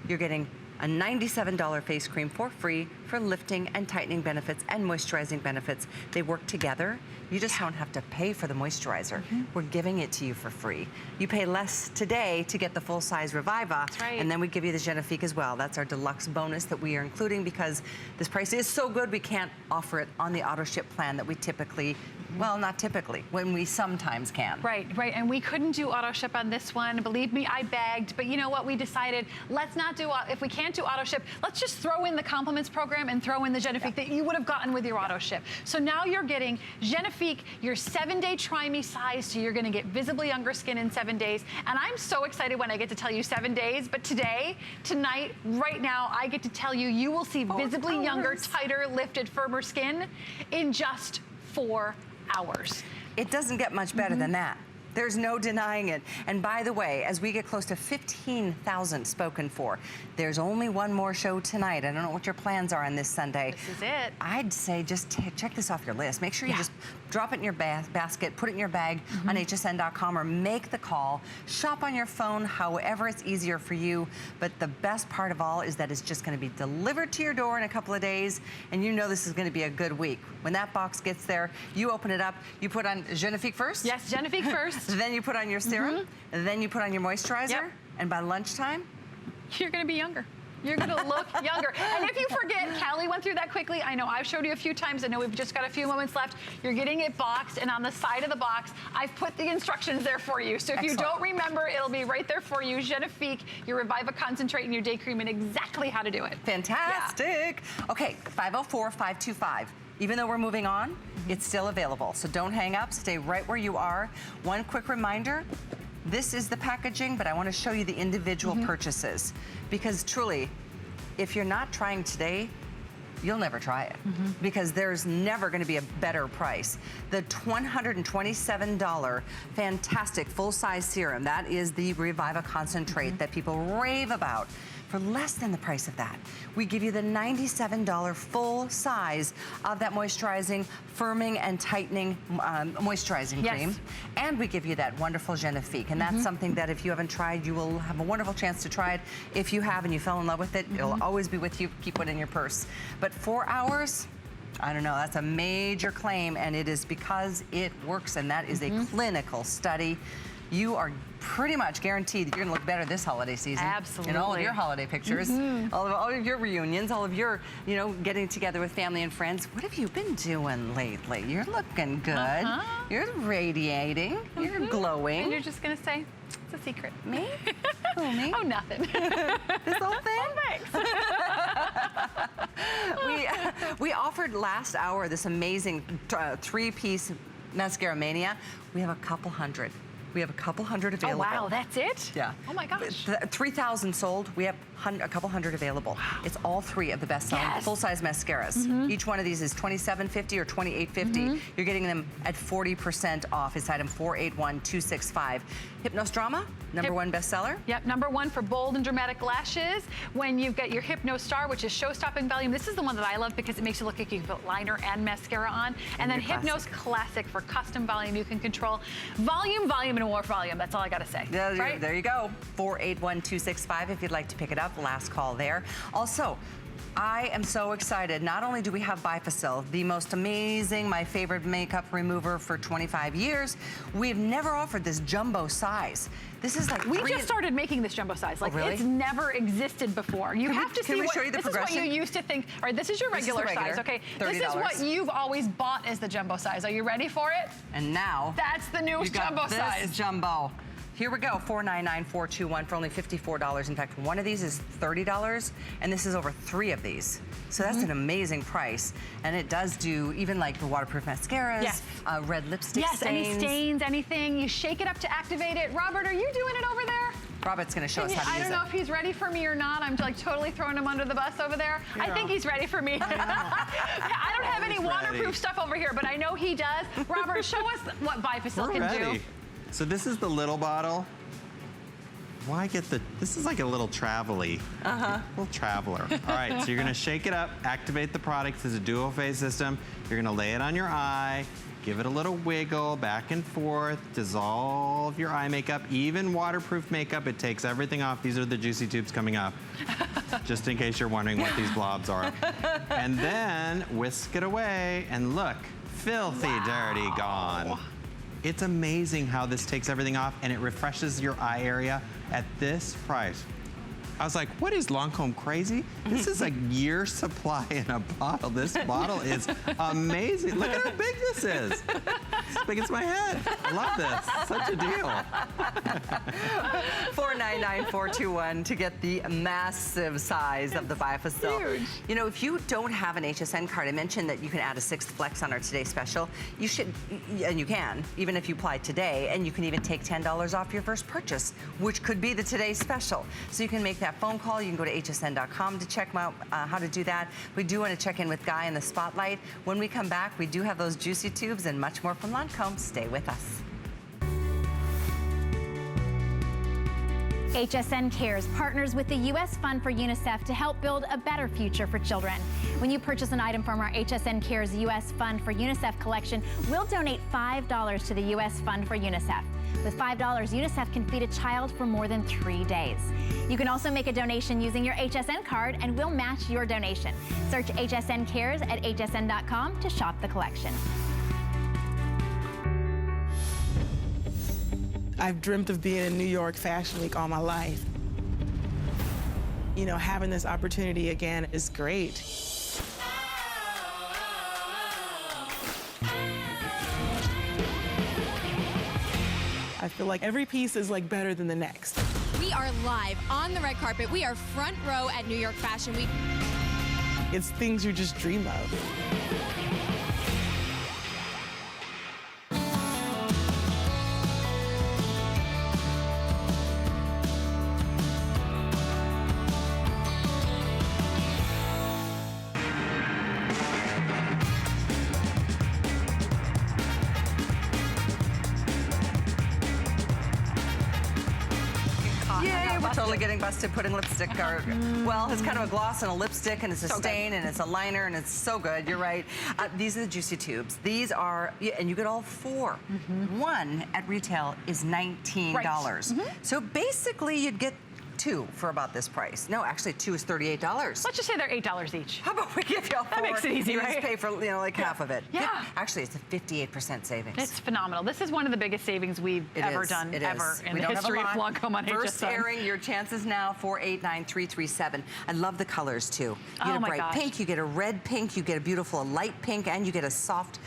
you're getting a $97 face cream for free for lifting and tightening benefits and moisturizing benefits. They work together. You just don't have to pay for the moisturizer. We're giving it to you for free. You pay less today to get the full-size Reviva. That's right. And then we give you the Genifique as well. That's our deluxe bonus that we are including because this price is so good we can't offer it on the auto ship plan that we typically, well, not typically, when we sometimes can. Right, right, and we couldn't do auto ship on this one. Believe me, I begged, but you know what? We decided, let's not do, if we can't do auto ship, let's just throw in the Compliments program and throw in the Genifique that you would have gotten with your auto ship. So now you're getting Genifique, your 7-day Try Me size, so you're gonna get visibly younger skin in 7 days. And I'm so excited when I get to tell you 7 days, but today, tonight, right now, I get to tell you, you will see visibly younger, tighter, lifted, firmer skin in just 4 hours. It doesn't get much better than that. There's no denying it. And by the way, as we get close to 15,000 spoken for, there's only one more show tonight. I don't know what your plans are on this Sunday. This is it. I'd say just check this off your list. Make sure you just drop it in your basket, put it in your bag on hsn.com or make the call. Shop on your phone, however it's easier for you. But the best part of all is that it's just going to be delivered to your door in a couple of days, and you know this is going to be a good week. When that box gets there, you open it up, you put on Genifique first. Yes, Genifique first. Then you put on your serum, and then you put on your moisturizer, and by lunchtime, you're gonna be younger. You're gonna look younger. And if you forget, Callie went through that quickly. I know I've showed you a few times. I know we've just got a few moments left. You're getting it boxed, and on the side of the box, I've put the instructions there for you. So if you don't remember, it'll be right there for you. Genifique, your Reviva Concentrate, and your day cream, and exactly how to do it. Fantastic. Okay, 504-525. Even though we're moving on, it's still available. So don't hang up, stay right where you are. One quick reminder, this is the packaging, but I want to show you the individual purchases. Because truly, if you're not trying today, you'll never try it. Because there's never going to be a better price. The $127 fantastic full-size serum, that is the Reviva Concentrate that people rave about. For less than the price of that, we give you the $97 full size of that moisturizing, firming, and tightening moisturizing cream. And we give you that wonderful Genifique. And that's something that if you haven't tried, you will have a wonderful chance to try it. If you have and you fell in love with it, it'll always be with you. Keep it in your purse. But 4 hours, I don't know, that's a major claim, and it is because it works, and that is a clinical study. You are pretty much guaranteed that you're gonna look better this holiday season. Absolutely. In all of your holiday pictures, all of your reunions, all of your, you know, getting together with family and friends. What have you been doing lately? You're looking good. You're radiating. You're glowing. And you're just gonna say, it's a secret. Me? Who, me? Oh, nothing. This whole thing? Oh, thanks. We offered last hour this amazing 3-piece Mascara Mania. We have a couple hundred. We have a couple hundred available. Oh, wow, that's it? Yeah. Oh, my gosh. 3,000 sold. We have a couple hundred available. Wow. It's all 3 of the best-selling full-size mascaras. Each one of these is $27.50 or $28.50. You're getting them at 40% off. It's item 481265. Hypnos Drama, number 1 bestseller. Yep, number 1 for bold and dramatic lashes. When you've got your Hypno Star, which is show-stopping volume. This is the one that I love because it makes it look like you can put liner and mascara on. And then Hypnos Classic for custom volume. You can control volume, and more volume. That's all I gotta say. Yeah, right? There you go. 481265 if you'd like to pick it up. Last call there. Also, I am so excited. Not only do we have Bifacil, the most amazing, my favorite makeup remover for 25 years, we've never offered this jumbo size. This is like we just started making this jumbo size. Like it's never existed before. You have to see what this is what you used to think. All right, this is your regular size. Okay, $30. This is what you've always bought as the jumbo size. Are you ready for it? And now that's the newest jumbo size. Jumbo. Here we go, $499,421 for only $54. In fact, one of these is $30, and this is over 3 of these. So that's an amazing price. And it does do even like the waterproof mascaras, red lipstick stains. Any stains, anything. You shake it up to activate it. Robert, are you doing it over there? Robert's gonna show us how to use it. I don't know if he's ready for me or not. I'm like totally throwing him under the bus over there. Yeah. I think he's ready for me. I don't have any waterproof stuff over here, but I know he does. Robert, show us what Bifacil can do. So this is the little bottle. why get this is like a little travel-y. Little traveler. All right, so you're gonna shake it up, activate the product. This is a dual phase system. You're gonna lay it on your eye, give it a little wiggle back and forth, dissolve your eye makeup, even waterproof makeup. It takes everything off. These are the juicy tubes coming up, just in case you're wondering what these blobs are. And then whisk it away and look, filthy, dirty, gone. It's amazing how this takes everything off and it refreshes your eye area at this price. I was like, what is Lancome crazy? This is a year's supply in a bottle. This bottle is amazing. Look at how big this is. It's as big as my head. I love this. Such a deal. $499-421 to get the massive size of the Bifacil. Huge. You know, if you don't have an HSN card, I mentioned that you can add a 6th flex on our Today Special. You should, and you can, even if you apply today, and you can even take $10 off your first purchase, which could be the Today Special. So you can make that phone call. You can go to hsn.com to check out how to do that. We do want to check in with Guy in the spotlight. When we come back, we do have those juicy tubes and much more from Lancome. Stay with us. HSN Cares partners with the U.S. Fund for UNICEF to help build a better future for children. When you purchase an item from our HSN Cares U.S. Fund for UNICEF collection, we'll donate $5 to the U.S. Fund for UNICEF. With $5, UNICEF can feed a child for more than 3 days. You can also make a donation using your HSN card, and we'll match your donation. Search HSN Cares at hsn.com to shop the collection. I've dreamt of being in New York Fashion Week all my life. You know, having this opportunity again is great. I feel like every piece is like better than the next. We are live on the red carpet. We are front row at New York Fashion Week. It's things you just dream of. Totally getting busted putting lipstick or, well, it's kind of a gloss and a lipstick and it's a stain and it's a liner and it's so good. You're right. These are the juicy tubes. These are, and you get all 4. One at retail is $19. Right. So basically you'd get 2 for about this price. No, actually 2 is $38. Let's just say they're $8 each. How about we give y'all 4? That makes it easy, you right? just pay for, you know, like half of it. Yeah. Actually, it's a 58% savings. It's phenomenal. This is one of the biggest savings we've ever done, ever in the history of Lancome on HSN. First airing, your chances now, 489-337. I love the colors, too. You get a bright pink, you get a red pink, you get a beautiful light pink, and you get a soft,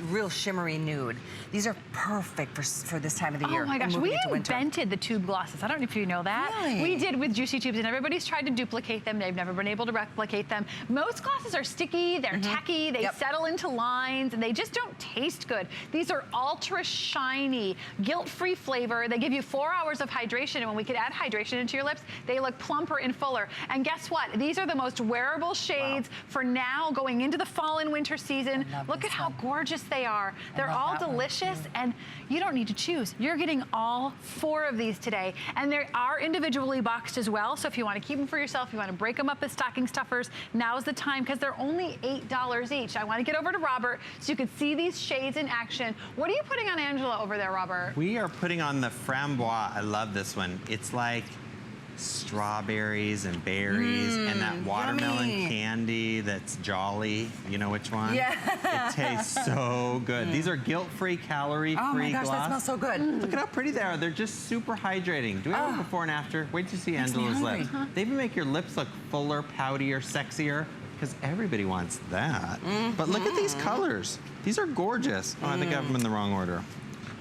real shimmery nude. These are perfect for this time of the year. Oh my gosh, we invented the tube glosses. I don't know if you know that. Really? We did with Juicy Tubes, and everybody's tried to duplicate them. They've never been able to replicate them. Most glosses are sticky, they're tacky, they settle into lines, and they just don't taste good. These are ultra shiny, guilt-free flavor. They give you 4 hours of hydration, and when we could add hydration into your lips, they look plumper and fuller. And guess what? These are the most wearable shades for now going into the fall and winter season. Look at how gorgeous they are. They're all delicious, and you don't need to choose. You're getting all 4 of these today, and they are individually boxed as well. So if you want to keep them for yourself, you want to break them up as stocking stuffers, now's the time because they're only $8 each. I want to get over to Robert so you can see these shades in action. What are you putting on Angela over there, Robert? We are putting on the Framboise. I love this one. It's like strawberries and berries and that watermelon candy that's Jolly. You know which one? Yeah. It tastes so good. These are guilt-free, calorie-free Oh my gosh, gloss. that smells so good. Look at how pretty they are. They're just super hydrating. Do we have a before and after? Wait till you see Angela's lips. They even make your lips look fuller, poutier, sexier, because everybody wants that. But look at these colors. These are gorgeous. Oh, I think I have them in the wrong order.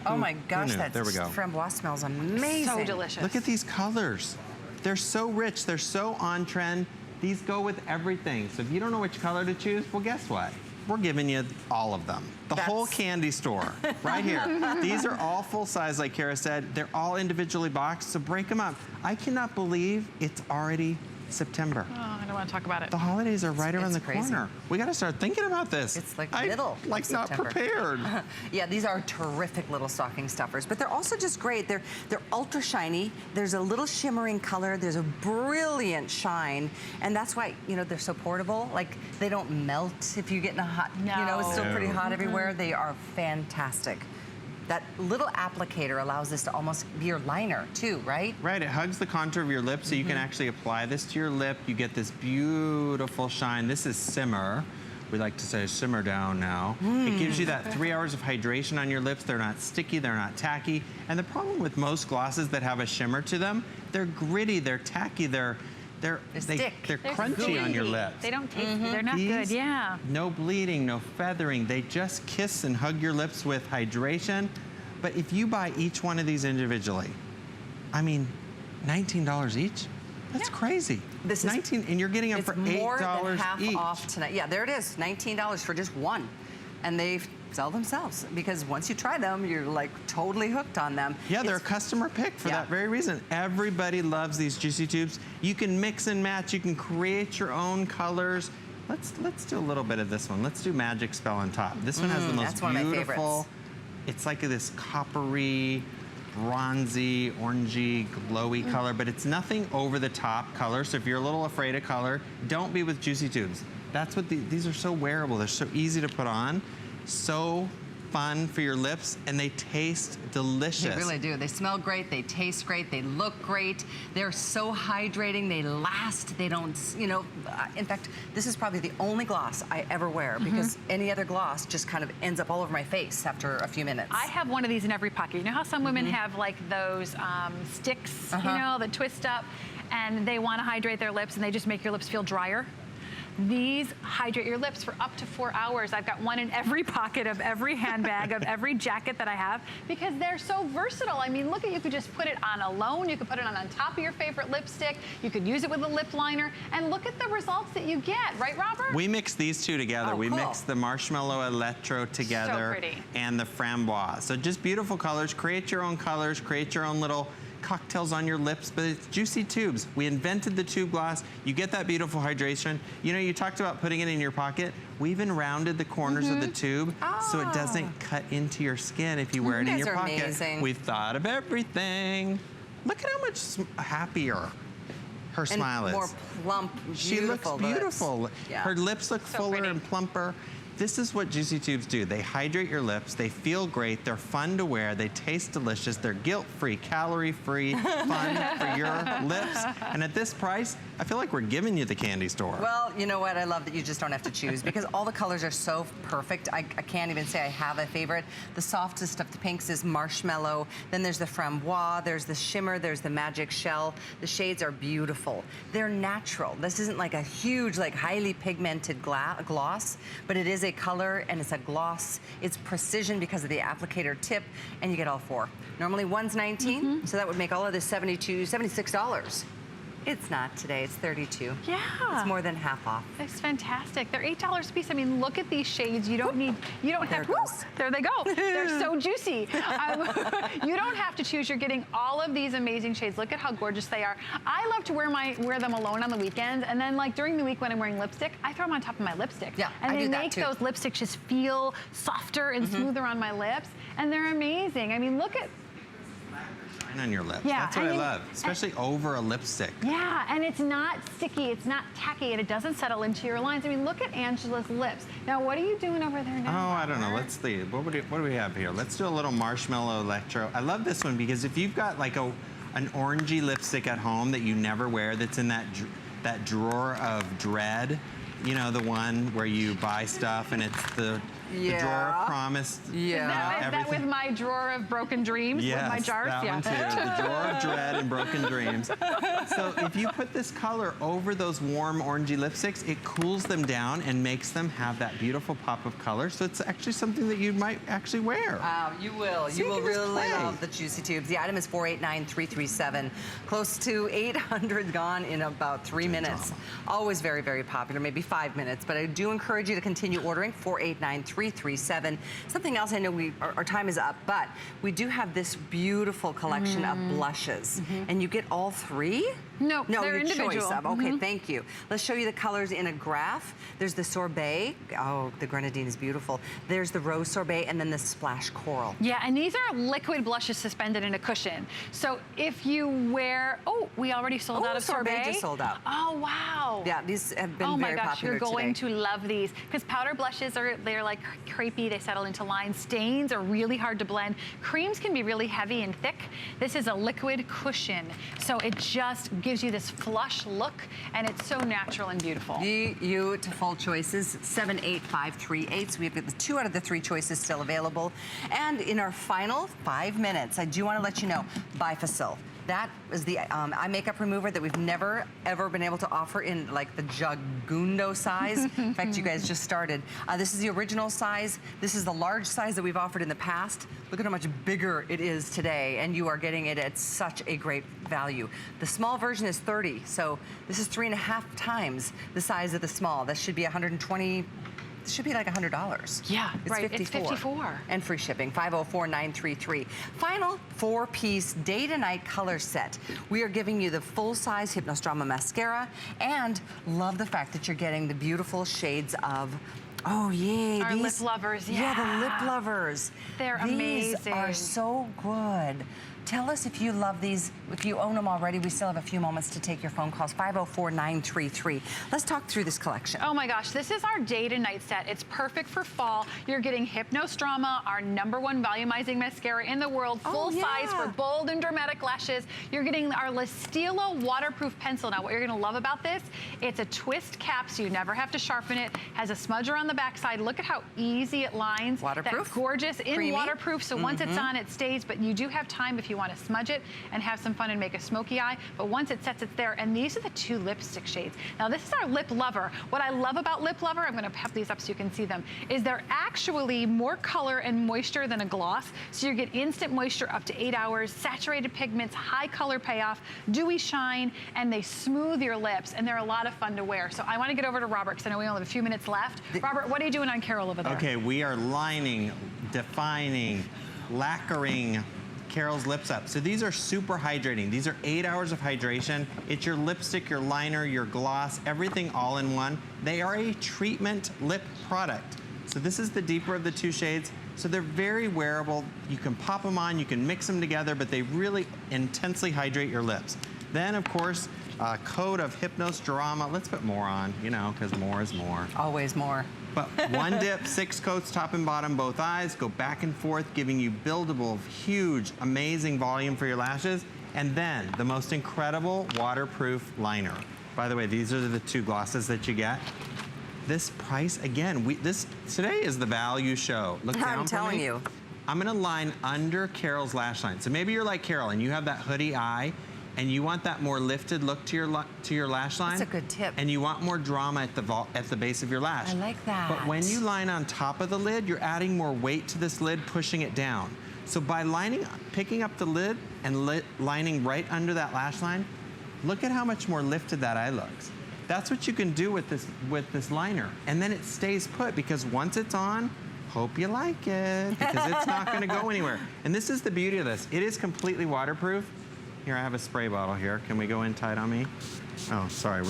Oh my gosh, that there we go. Framboise smells amazing. So delicious. Look at these colors. They're so rich, they're so on trend. These go with everything. So if you don't know which color to choose, well, guess what? We're giving you all of them. The whole candy store, right here. These are all full size, like Kara said. They're all individually boxed, so break them up. I cannot believe it's already September. Oh, I want to talk about it. The holidays are right around the crazy. corner. We got to start thinking about this. It's like I'm middle of not September. prepared. Yeah, these are terrific little stocking stuffers, but they're also just great. They're ultra shiny. There's a little shimmering color. There's a brilliant shine, and that's why, you know, they're so portable. Like, they don't melt if you get in a hot, you know, it's still pretty hot everywhere. They are fantastic. That little applicator allows this to almost be your liner too, right? Right, it hugs the contour of your lip, so you can actually apply this to your lip. You get this beautiful shine. This is simmer. We like to say simmer down now. It gives you that 3 hours of hydration on your lips. They're not sticky, they're not tacky. And the problem with most glosses that have a shimmer to them, they're gritty, they're tacky, they're crunchy gooey on your lips. They don't taste good. They're not good, yeah. No bleeding, no feathering. They just kiss and hug your lips with hydration. But if you buy each one of these individually, I mean, $19 each? That's crazy. This is 19, and you're getting them for $8 more than half each. off tonight. Yeah, there it is, $19 for just one. And they sell themselves, because once you try them, you're like totally hooked on them. Yeah, they're a customer pick for that very reason. Everybody loves these Juicy Tubes. You can mix and match. You can create your own colors. Let's do a little bit of this one. Let's do Magic Spell on top. This one has the most that's one of my beautiful. favorites. It's like this coppery, bronzy, orangey, glowy color, but it's nothing over the top color. So if you're a little afraid of color, don't be with Juicy Tubes. That's what these are so wearable. They're so easy to put on. So fun for your lips, and they taste delicious. They really do. They smell great, they taste great, they look great. They're so hydrating, they last, they don't, you know, in fact, this is probably the only gloss I ever wear, because any other gloss just kind of ends up all over my face after a few minutes. I have one of these in every pocket. You know how some women have like those sticks, you know, that twist up, and they want to hydrate their lips and they just make your lips feel drier? These hydrate your lips for up to 4 hours. I've got one in every pocket of every handbag, of every jacket that I have, because they're so versatile. I mean, look at, you could just put it on alone. You could put it on top of your favorite lipstick. You could use it with a lip liner. And look at the results that you get, right, Robert? We mix these two together. Oh, we cool. mix the Marshmallow Electro together and the Framboise. So just beautiful colors. Create your own colors. Create your own little cocktails on your lips, but it's Juicy Tubes. We invented the tube gloss. You get that beautiful hydration. You know, you talked about putting it in your pocket. We even rounded the corners of the tube so it doesn't cut into your skin if you wear it in your pocket. Amazing. We've thought of everything. Look at how much happier her smile is. More plump, beautiful She looks beautiful. lips. Yeah. Her lips look fuller and plumper. This is what Juicy Tubes do. They hydrate your lips, they feel great, they're fun to wear, they taste delicious, they're guilt-free, calorie-free, fun for your lips. And at this price, I feel like we're giving you the candy store. Well, you know what? I love that you just don't have to choose, because all the colors are so perfect. I can't even say I have a favorite. The softest of the pinks is Marshmallow. Then there's the Framboise, there's the Shimmer, there's the Magic Shell. The shades are beautiful. They're natural. This isn't like a huge, like highly pigmented gloss, but it is a color and it's a gloss. It's precision because of the applicator tip, and you get all four. Normally one's $19, so that would make all of this $76. It's not today, it's $32. Yeah. It's more than half off. It's fantastic. They're $8 a piece. I mean, look at these shades. You don't need, you don't have, there they go. They're so juicy. You don't have to choose. You're getting all of these amazing shades. Look at how gorgeous they are. I love to wear them alone on the weekends, and then like during the week when I'm wearing lipstick, I throw them on top of my lipstick. Yeah, and I they do that make too. those lipsticks just feel softer and smoother on my lips, and they're amazing. I mean, look at, on your lips. Yeah, That's what I love, especially over a lipstick. yeah, and it's not sticky, it's not tacky, and it doesn't settle into your lines. I mean, look at Angela's lips. Now, what are you doing over there now? Oh, I don't know. Let's see. What do we have here? Let's do a little Marshmallow Electro. I love this one because if you've got like an orangey lipstick at home that you never wear, that's in that drawer of dread, you know, the one where you buy stuff and it's the drawer of promise. Yeah. Is that with my drawer of broken dreams? Yes, with my jars? that one too. The drawer of dread and broken dreams. So if you put this color over those warm orangey lipsticks, it cools them down and makes them have that beautiful pop of color. So it's actually something that you might actually wear. You will. So you will can just really play. love the Juicy Tubes. The item is 489-337. Close to 800 gone in about 3 minutes. Always very, very popular, maybe 5 minutes. But I do encourage you to continue ordering 489-337. Something else, I know our time is up, but we do have this beautiful collection of blushes. And you get all three No, they're your individual. choice of. Okay, thank you. Let's show you the colors in a graph. There's the sorbet. Oh, the grenadine is beautiful. There's the rose sorbet, and then the splash coral. Yeah, and these are liquid blushes suspended in a cushion. So if you wear, we already sold out of sorbet. Just sold out. Oh, wow. Yeah, these have been very popular. Oh my gosh, popular you're going today. to love these because powder blushes they're like crepey. They settle into lines. Stains are really hard to blend. Creams can be really heavy and thick. This is a liquid cushion, so it just gives you this flush look, and it's so natural and beautiful. Beautiful choices, 78538. So we've got the 2 out of the 3 choices still available. And in our final 5 minutes, I do want to let you know, Bifacil. That is the eye makeup remover that we've never, ever been able to offer in like the Jagundo size. In fact, you guys just started. This is the original size. This is the large size that we've offered in the past. Look at how much bigger it is today, and you are getting it at such a great value. The small version is 30, so this is 3.5 times the size of the small. That should be 120. It should be like $100. Yeah, it's right. 54. It's 54. And free shipping, 504-933. Final 4-piece day to night color set. We are giving you the full-size Hypnostrama mascara, and love the fact that you're getting the beautiful shades of our lip lovers. Yeah, the lip lovers. They're amazing. These are so good. Tell us if you love these. If you own them already, we still have a few moments to take your phone calls. 504-933. Let's talk through this collection. Oh my gosh, this is our day to night set. It's perfect for fall. You're getting Hypnostrama, our #1 volumizing mascara in the world, full size for bold and dramatic lashes. You're getting our Listilo waterproof pencil. Now, what you're gonna love about this, it's a twist cap, so you never have to sharpen it. Has a smudger on the backside. Look at how easy it lines. Waterproof. That gorgeous, waterproof, so once it's on, it stays, but you do have time if you want to smudge it and have some fun and make a smoky eye. But once it sets, it's there. And these are the 2 lipstick shades. Now, this is our Lip Lover. What I love about Lip Lover, I'm going to pep these up so you can see them, is they're actually more color and moisture than a gloss. So you get instant moisture up to 8 hours, saturated pigments, high color payoff, dewy shine, and they smooth your lips. And they're a lot of fun to wear. So I want to get over to Robert because I know we only have a few minutes left. Robert, what are you doing on Carol over there? Okay, we are lining, defining, lacquering Carol's lips up. So these are super hydrating. These are 8 hours of hydration. It's your lipstick, your liner, your gloss, everything all in one. They are a treatment lip product. So this is the deeper of the 2 shades. So they're very wearable. You can pop them on, you can mix them together, but they really intensely hydrate your lips. Then, of course, a coat of Hypnostrama. Let's put more on, you know, because more is more. Always more. But 1 dip, 6 coats, top and bottom, both eyes, go back and forth, giving you buildable, huge, amazing volume for your lashes. And then the most incredible waterproof liner. By the way, these are the 2 glosses that you get. This price, again, today is the value show. Look down I'm telling you. I'm gonna line under Carol's lash line. So maybe you're like Carol and you have that hoodie eye, and you want that more lifted look to your lash line. That's a good tip. And you want more drama at the base of your lash. I like that. But when you line on top of the lid, you're adding more weight to this lid, pushing it down. So by picking up the lid and lining right under that lash line, look at how much more lifted that eye looks. That's what you can do with this liner. And then it stays put, because once it's on, hope you like it, because it's not gonna go anywhere. And this is the beauty of this. It is completely waterproof. Here, I have a spray bottle here. Can we go in tight on me? Oh, sorry,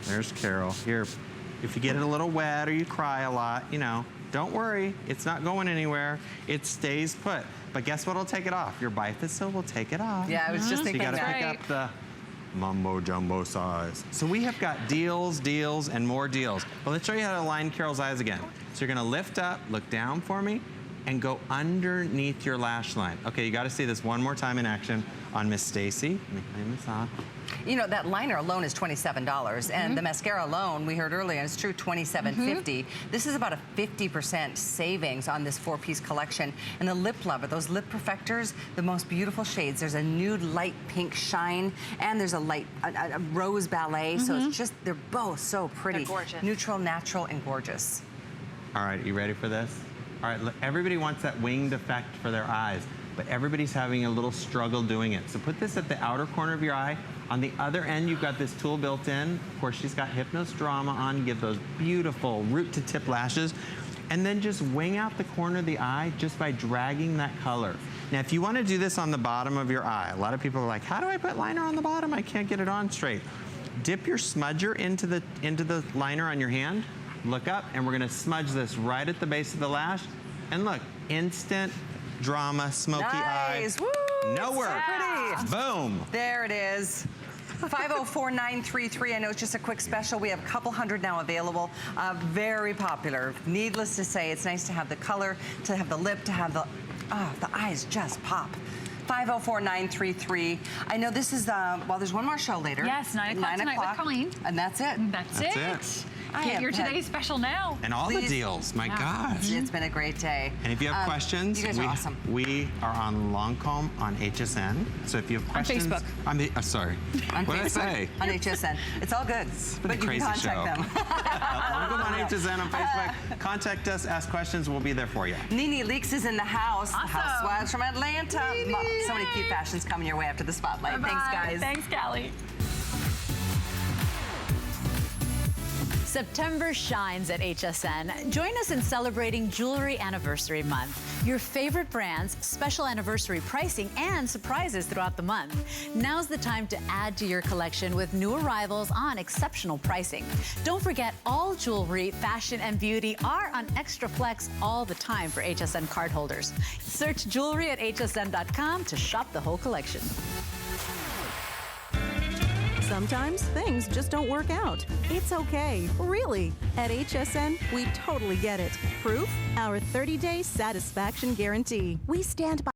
there's Carol. Here, if you get it a little wet or you cry a lot, you know, don't worry, it's not going anywhere. It stays put. But guess what'll take it off? Your Bifacil will take it off. Yeah, I was just thinking that. So you gotta pick up the mumbo jumbo size. So we have got deals, and more deals. But let's show you how to line Carol's eyes again. So you're gonna lift up, look down for me, and go underneath your lash line. Okay, you gotta see this one more time in action on Miss Stacy. Let me clean this off. You know, that liner alone is $27, and the mascara alone, we heard earlier, and it's true, $27.50. This is about a 50% savings on this 4-piece collection. And the Lip Lover, those lip perfectors, the most beautiful shades. There's a nude light pink shine, and there's a light, a rose ballet. So it's just, they're both so pretty. They're gorgeous. Neutral, natural, and gorgeous. All right, you ready for this? All right, look, everybody wants that winged effect for their eyes, but everybody's having a little struggle doing it. So put this at the outer corner of your eye. On the other end, you've got this tool built in. Of course, she's got Hypnostrama on, give those beautiful root to tip lashes. and then just wing out the corner of the eye just by dragging that color. Now, if you want to do this on the bottom of your eye, a lot of people are like, how do I put liner on the bottom? I can't get it on straight. Dip your smudger into the liner on your hand, look up, and we're gonna smudge this right at the base of the lash. And look, instant drama, smoky eye. Woo, No work. So pretty. Boom. There it is. 504-933. I know it's just a quick special. We have a couple hundred now available. Very popular. Needless to say, it's nice to have the color, to have the lip, to have the eyes just pop. 504-933. I know this is, well, there's one more show later. Yes, 9 o'clock tonight with Colleen. And that's it. That's it. Get your today's special now. And all the deals, my gosh. It's been a great day. And if you have questions, you guys are awesome. We are on Lancome on HSN. So if you have questions. On Facebook. Sorry. On what Facebook, did I say? On HSN. It's all good. But you can contact them. Lancome on HSN on Facebook. Contact us, ask questions, we'll be there for you. Nene Leakes is in the house. Awesome. The Housewives from Atlanta. Nene. So many cute fashions coming your way after the spotlight. Bye-bye. Thanks, guys. Thanks, Callie. September shines at HSN. Join us in celebrating Jewelry Anniversary Month. Your favorite brands, special anniversary pricing, and surprises throughout the month. Now's the time to add to your collection with new arrivals on exceptional pricing. Don't forget, all jewelry, fashion, and beauty are on Extra Flex all the time for HSN cardholders. Search jewelry at hsn.com to shop the whole collection. Sometimes things just don't work out. It's okay, really. At HSN, we totally get it. Proof? Our 30-day satisfaction guarantee. We stand by